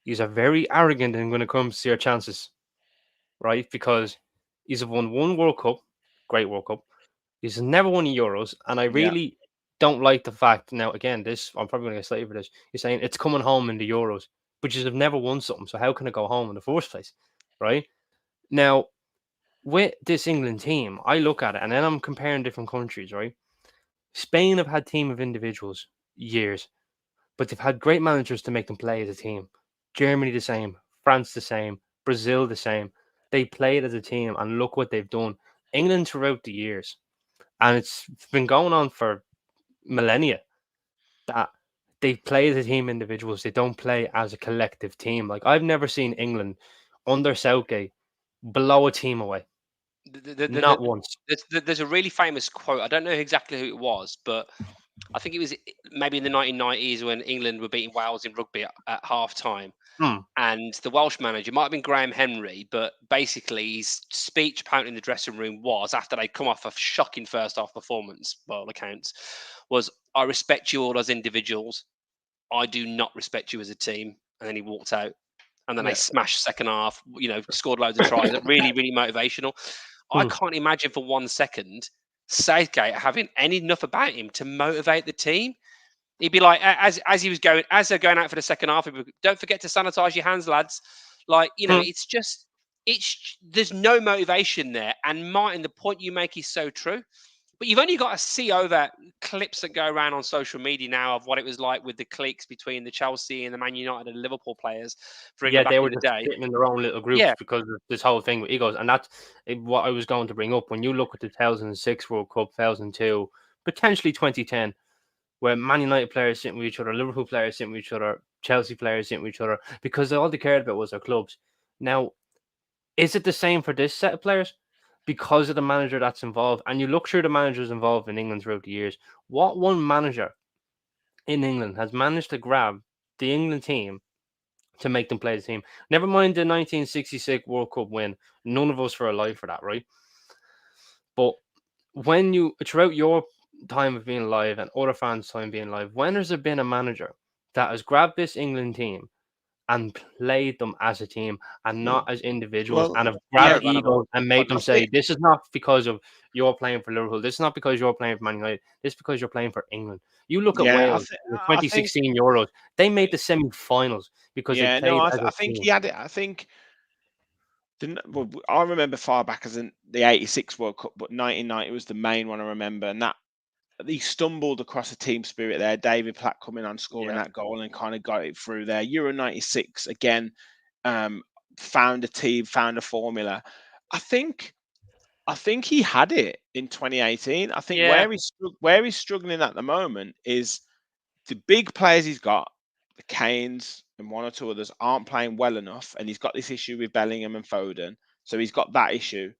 he's a very arrogant when it comes to your chances, right? Because he's won one World Cup, great World Cup. He's never won the Euros, and I really don't like the fact. Now, again, I'm probably going to get slated for this. You're saying it's coming home in the Euros, but you have never won something. So how can it go home in the first place, right? Now, with this England team, I look at it, and then I'm comparing different countries, right? Spain have had team of individuals years, but they've had great managers to make them play as a team. Germany the same, France the same, Brazil the same. They played as a team, and look what they've done. England throughout the years. And it's been going on for millennia that they play as a team individuals. They don't play as a collective team. Like I've never seen England under Southgate blow a team away. Not once.
There's a really famous quote. I don't know exactly who it was, but I think it was maybe in the 1990s when England were beating Wales in rugby at half time. And the Welsh manager, might have been Graham Henry, but basically his speech apparently in the dressing room was, after they'd come off a shocking first half performance, by all accounts, was, I respect you all as individuals. I do not respect you as a team. And then he walked out. And then they smashed second half, scored loads of tries. Really, really motivational. I can't imagine for 1 second Southgate having enough about him to motivate the team. He'd be like, as they're going out for the second half, he'd be, don't forget to sanitize your hands, lads. Like, there's no motivation there. And Martin, the point you make is so true. But you've only got to see over clips that go around on social media now of what it was like with the cliques between the Chelsea and the Man United and Liverpool players.
They were just sitting in their own little groups because of this whole thing with egos. And that's what I was going to bring up. When you look at the 2006 World Cup, 2002, potentially 2010, where Man United players sitting with each other, Liverpool players sitting with each other, Chelsea players sitting with each other, because all they cared about was their clubs. Now, is it the same for this set of players? Because of the manager that's involved, and you look through the managers involved in England throughout the years, what one manager in England has managed to grab the England team to make them play the team? Never mind the 1966 World Cup win. None of us were alive for that, right? But when you, throughout your time of being alive and other fans' time being alive, when has there been a manager that has grabbed this England team and played them as a team and not as individuals, and have grabbed egos and made them say, this is not because of you're playing for Liverpool, this is not because you're playing for Man United, this is because you're playing for England. You look at Wales in the 2016 Euros, they made the semi-finals because they played as a team.
He had it. I think Well, I remember far back as in the '86 World Cup, but 1990 was the main one I remember, and that he stumbled across a team spirit there. David Platt coming on, scoring that goal, and kind of got it through there. Euro '96 again, found a team, found a formula. I think he had it in 2018. I think
Yeah.
where he's struggling at the moment is the big players he's got, the Kanes and one or two others, aren't playing well enough, and he's got this issue with Bellingham and Foden. So he's got that issue.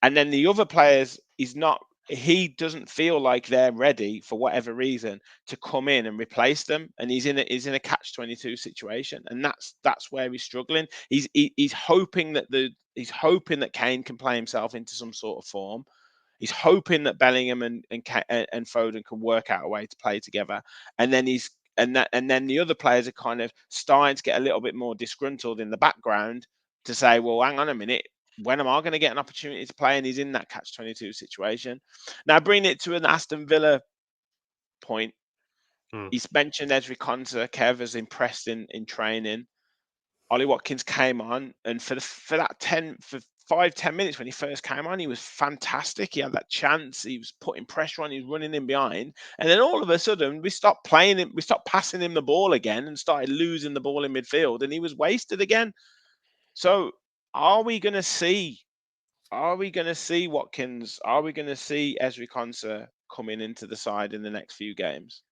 And then the other players, he doesn't feel like they're ready for whatever reason to come in and replace them. And he's in a catch-22 situation. And that's where he's struggling. He's hoping that Kane can play himself into some sort of form. He's hoping that Bellingham and Foden can work out a way to play together. And then then the other players are kind of starting to get a little bit more disgruntled in the background to say, well, hang on a minute, when am I going to get an opportunity to play? And he's in that catch-22 situation. Now, bringing it to an Aston Villa point, he's mentioned Ezri Konsa. Kev has impressed in training. Ollie Watkins came on, and for 5-10 minutes when he first came on, he was fantastic. He had that chance. He was putting pressure on. He was running in behind, and then all of a sudden, we stopped playing him. We stopped passing him the ball again, and started losing the ball in midfield, and he was wasted again. So, are we going to see Watkins? Are we going to see Ezri Konsa coming into the side in the next few games?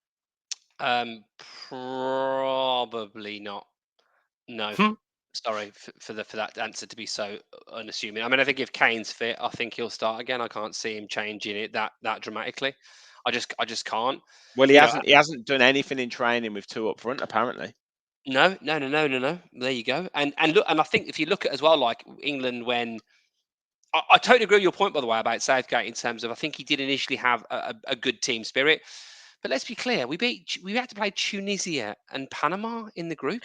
Probably not. No. Sorry for that answer to be so unassuming. I mean, I think if Kane's fit, I think he'll start again. I can't see him changing it that dramatically. I just can't.
Well, he hasn't done anything in training with two up front, apparently.
No. There you go. And look, and I think if you look at as well, like England, when I totally agree with your point, by the way, about Southgate in terms of I think he did initially have a good team spirit. But let's be clear, we had to play Tunisia and Panama in the group.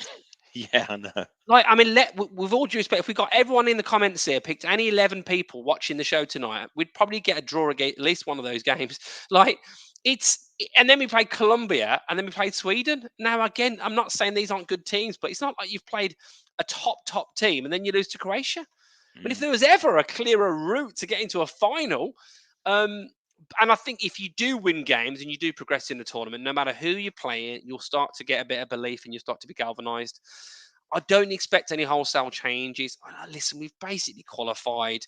Yeah, I know.
Like, I mean, with all due respect, if we got everyone in the comments here, picked any 11 people watching the show tonight, we'd probably get a draw against at least one of those games. Like, and then we played Colombia, and then we played Sweden. Now, again, I'm not saying these aren't good teams, but it's not like you've played a top team and then you lose to Croatia. But if there was ever a clearer route to get into a final, and I think if you do win games and you do progress in the tournament, no matter who you're playing, you'll start to get a bit of belief and you'll start to be galvanised. I don't expect any wholesale changes. Listen, we've basically qualified.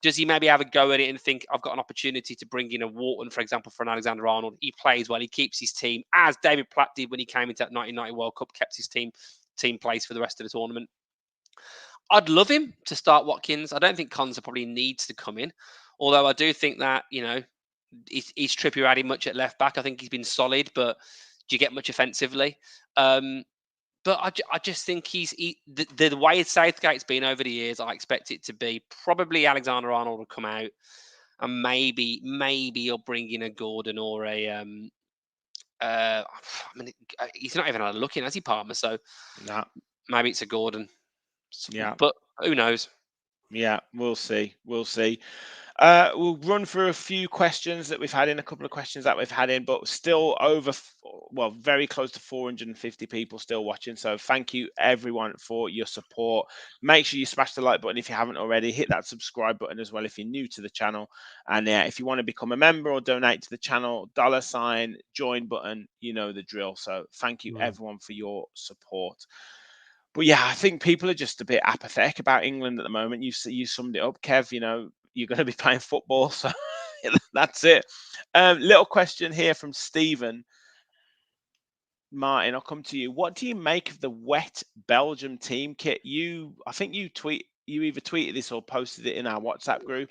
Does he maybe have a go at it and think, I've got an opportunity to bring in a Wharton, for example, for an Alexander-Arnold? He plays well. He keeps his team, as David Platt did when he came into that 1990 World Cup, kept his team place for the rest of the tournament. I'd love him to start Watkins. I don't think Konsa probably needs to come in. Although I do think that, is Trippier adding much at left back? I think he's been solid, but do you get much offensively? But I just think the way Southgate's been over the years, I expect it to be probably Alexander-Arnold will come out, and maybe he'll bring in a Gordon or a I mean, he's not even looking, has he, Palmer? So
no.
Maybe it's a Gordon.
Yeah,
but who knows?
Yeah, we'll see. We'll run through a few questions that we've had in, a couple of questions that we've had in, but still very close to 450 people still watching. So thank you everyone for your support. Make sure you smash the like button if you haven't already. Hit that subscribe button as well if you're new to the channel. And if you want to become a member or donate to the channel, $ join button, you know the drill. So thank you everyone for your support. But yeah, I think people are just a bit apathetic about England at the moment. You summed it up, Kev. You're going to be playing football, so that's it. Little question here from Stephen. Martin, I'll come to you. What do you make of the wet Belgium team kit? I think you either tweeted this or posted it in our WhatsApp group.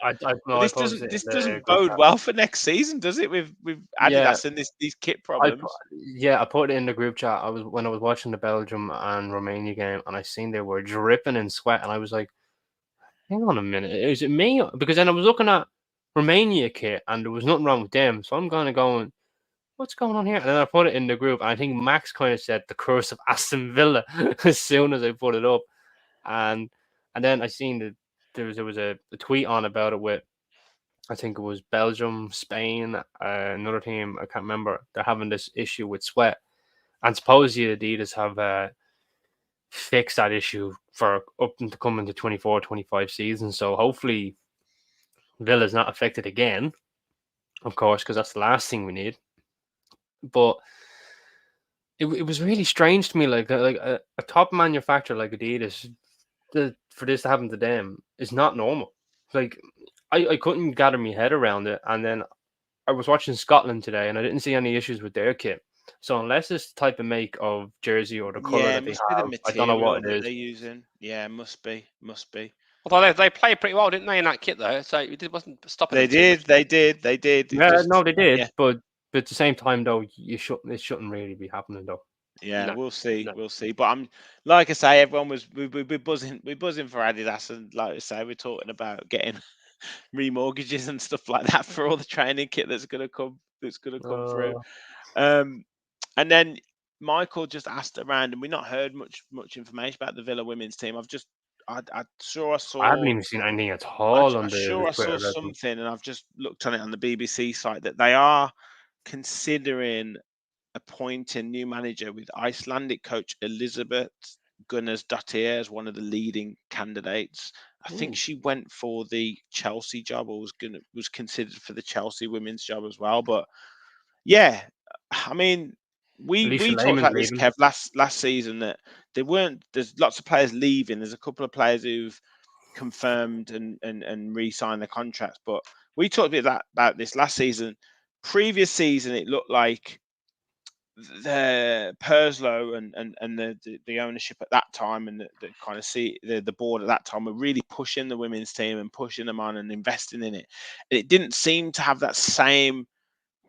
This doesn't bode well for next season, does it? With Adidas and these kit problems.
I put it in the group chat. When I was watching the Belgium and Romania game, and I seen they were dripping in sweat, and I was like, "Hang on a minute, is it me?" Because then I was looking at Romania kit, and there was nothing wrong with them. So I'm kind of going, "What's going on here?" And then I put it in the group, and I think Max kind of said the curse of Aston Villa as soon as I put it up, and then I seen that there was a tweet on about it with, I think it was Belgium, Spain, another team, I can't remember. They're having this issue with sweat, and supposedly Adidas have fix that issue for up into coming to 24-25 season. So hopefully Villa's not affected again, of course, because that's the last thing we need. But it was really strange to me, like a top manufacturer like Adidas, for this to happen to them is not normal. Like I couldn't gather my head around it, and then I was watching Scotland today, and I didn't see any issues with their kit. So unless it's the type of make of jersey or the color
Yeah,
that
it
they
must be the
have, I don't know
material
what it
that
is.
they're using. Yeah, must be.
Although they played pretty well, didn't they, in that kit though? So it wasn't stopping
They
them too much.
did. It
Yeah,
just,
no, they did,
yeah,
but at the same time, though, it shouldn't really be happening, though.
yeah.
No,
We'll see,
no.
we'll see. But I'm like I say, everyone was we're buzzing, for Adidas, and like I say, we're talking about getting remortgages and stuff like that for all the training kit that's gonna come through. Um, and then Michael just asked around, and we've not heard much information about the Villa women's team. I
I haven't
saw.
even seen anything at all on the
I saw
Twitter about them.
something, and I've just looked on it on the BBC site that they are considering appointing new manager with Icelandic coach Elizabeth Gunnarsdottir as one of the leading candidates. I think
Ooh.
she went for the Chelsea job, or was considered for the Chelsea women's job as well. But yeah, I mean,
Alicia
we talked
Lehman's
about this,
leaving.
Kev, last season, that there's lots of players leaving. There's a couple of players who've confirmed and re-signed the contracts, but we talked about this last season. Previous season, it looked like the Perslow and the ownership at that time, and the kind of the board at that time, were really pushing the women's team and pushing them on and investing in it. And it didn't seem to have that same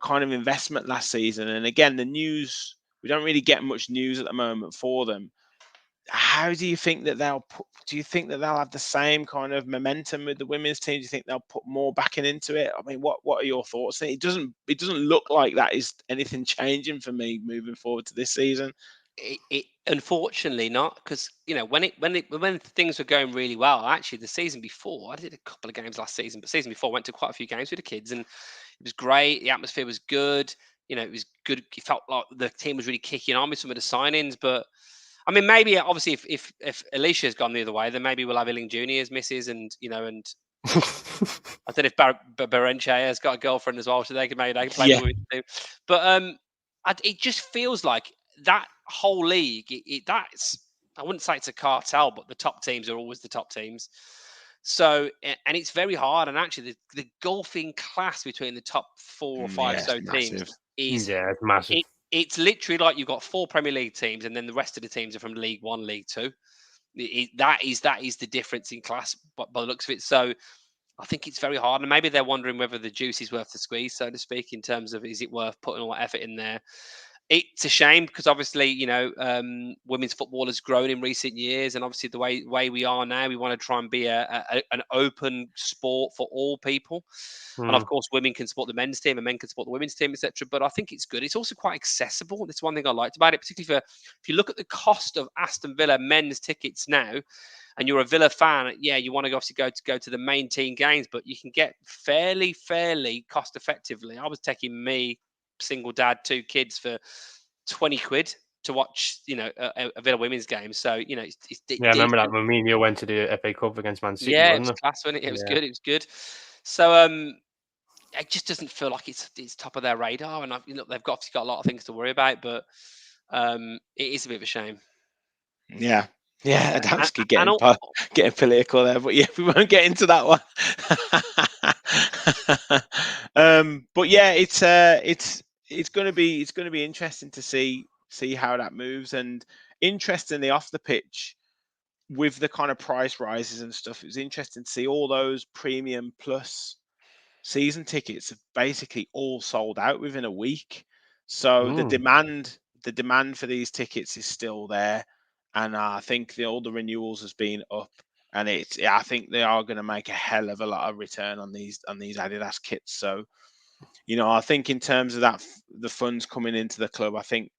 kind of investment last season. And again, the news, we don't really get much news at the moment for them. How do you think that do you think that they'll have the same kind of momentum with the women's team? Do you think they'll put more backing into it? I mean, what are your thoughts? It doesn't look like that is anything changing for me moving forward to this season.
It unfortunately not, because when things were going really well. Actually, the season before, I did a couple of games last season, but season before I went to quite a few games with the kids, and it was great. The atmosphere was good. It was good. It felt like the team was really kicking on with some of the signings. But I mean, maybe obviously if Alicia's gone the other way, then maybe we'll have Illing Junior as misses, and I don't know if Berenche has got a girlfriend as well, so they can play
Yeah.
with him too. But it just feels like that whole league. That's, I wouldn't say it's a cartel, but the top teams are always the top teams. So, and it's very hard. And actually, the golfing class between the top 4 or 5
Yeah, it's
teams
massive.
is
Yeah, it's massive.
it's literally like you've got 4 Premier League teams, and then the rest of the teams are from League One, League Two. That is the difference in class, by the looks of it. So I think it's very hard, and maybe they're wondering whether the juice is worth the squeeze, so to speak, in terms of, is it worth putting all that effort in there. It's a shame because obviously, women's football has grown in recent years, and obviously the way we are now, we want to try and be an open sport for all people. And of course, women can support the men's team, and men can support the women's team, etc. But I think it's good. It's also quite accessible. That's one thing I liked about it, particularly if you look at the cost of Aston Villa men's tickets now, and you're a Villa fan, yeah, you want to obviously go to the main team games, but you can get fairly cost effectively. I was taking me, single dad, 2 kids, for 20 quid to watch, a Villa women's game. So, it's
Yeah, I remember that
decent.
when me and you went to the FA Cup against Man City,
Yeah, it was
wasn't it?
class, wasn't it? It was
Yeah.
good. It was good. So, it just doesn't feel like it's top of their radar. And they've obviously got a lot of things to worry about, but it is a bit of a shame.
Yeah. Yeah, that's
And
getting political there, but yeah, we won't get into that one. But yeah, it's going to be interesting to see how that moves. And interestingly, off the pitch, with the kind of price rises and stuff, it was interesting to see all those premium plus season tickets have basically all sold out within a week. So the demand for these tickets is still there, and I think all the renewals has been up, and I think they are going to make a hell of a lot of return on these Adidas kits. So I think in terms of that, the funds coming into the club, I think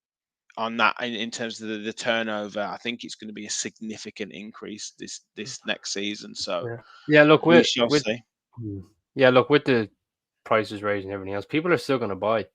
on that, in terms of the turnover, I think it's going to be a significant increase this next season. So
Yeah. Look,
we shall see.
with the prices raising and everything else, people are still going to buy.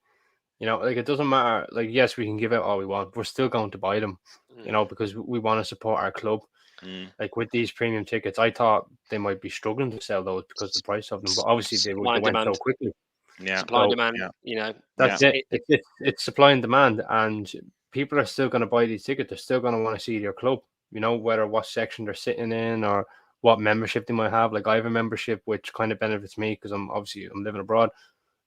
Like, it doesn't matter. Like, yes, we can give out all we want. We're still going to buy them. you know, because we want to support our club.
Mm.
Like with these premium tickets, I thought they might be struggling to sell those because of the price of them, but obviously they
Supply and
went so
demand.
quickly.
Yeah.
Supply and
So
demand.
yeah.
You know,
That's
Yeah.
it. It's supply and demand, and people are still going to buy these tickets. They're still going to want to see their club, you know, whether what section they're sitting in or what membership they might have. Like I have a membership which kind of benefits me because I'm living abroad.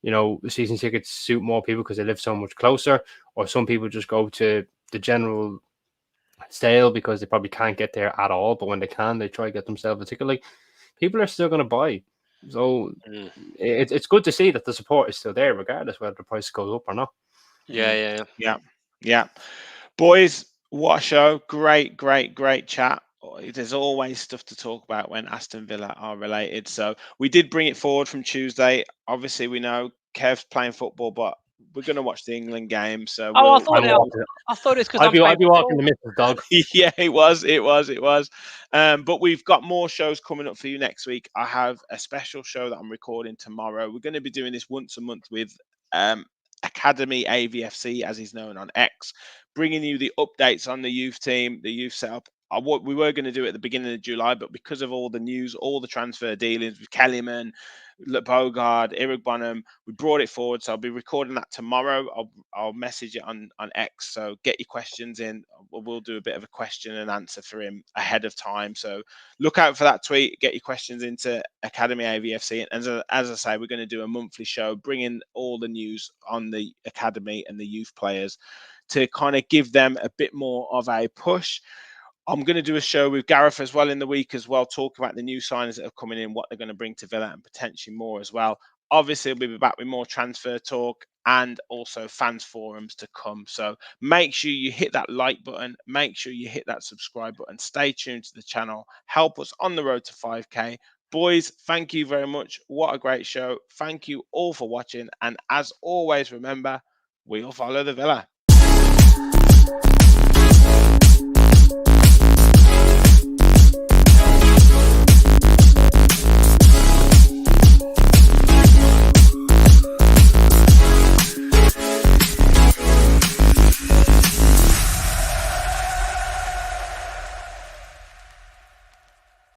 You know, the season tickets suit more people because they live so much closer, or some people just go to the general sale because they probably can't get there at all. But when they can, they try to get themselves a ticket. Like people are still going to buy. So it's good to see that the support is still there, regardless whether the price goes up or not.
Yeah. Boys, what a show. Great chat. There's always stuff to talk about when Aston Villa are related. So we did bring it forward from Tuesday. Obviously, we know Kev's playing football, but we're going to watch the England game. So
I thought it's because
I'd be walking the missus dog.
Yeah, it was. But we've got more shows coming up for you next week. I have a special show that I'm recording tomorrow. We're going to be doing this once a month with Academy AVFC, as he's known on X, bringing you the updates on the youth team, the youth setup. We were going to do it at the beginning of July, but because of all the news, all the transfer dealings with Kellyman, Bogard, Eric Bonham, we brought it forward. So I'll be recording that tomorrow. I'll message it on X. So get your questions in. We'll do a bit of a question and answer for him ahead of time. So look out for that tweet. Get your questions into Academy AVFC. And as I say, we're going to do a monthly show, bringing all the news on the Academy and the youth players to kind of give them a bit more of a push. I'm going to do a show with Gareth as well in the week as well, talking about the new signings that are coming in, what they're going to bring to Villa and potentially more as well. Obviously, we'll be back with more transfer talk and also fans forums to come. So make sure you hit that like button. Make sure you hit that subscribe button. Stay tuned to the channel. Help us on the road to 5K. Boys, thank you very much. What a great show. Thank you all for watching. And as always, remember, we'll follow the Villa.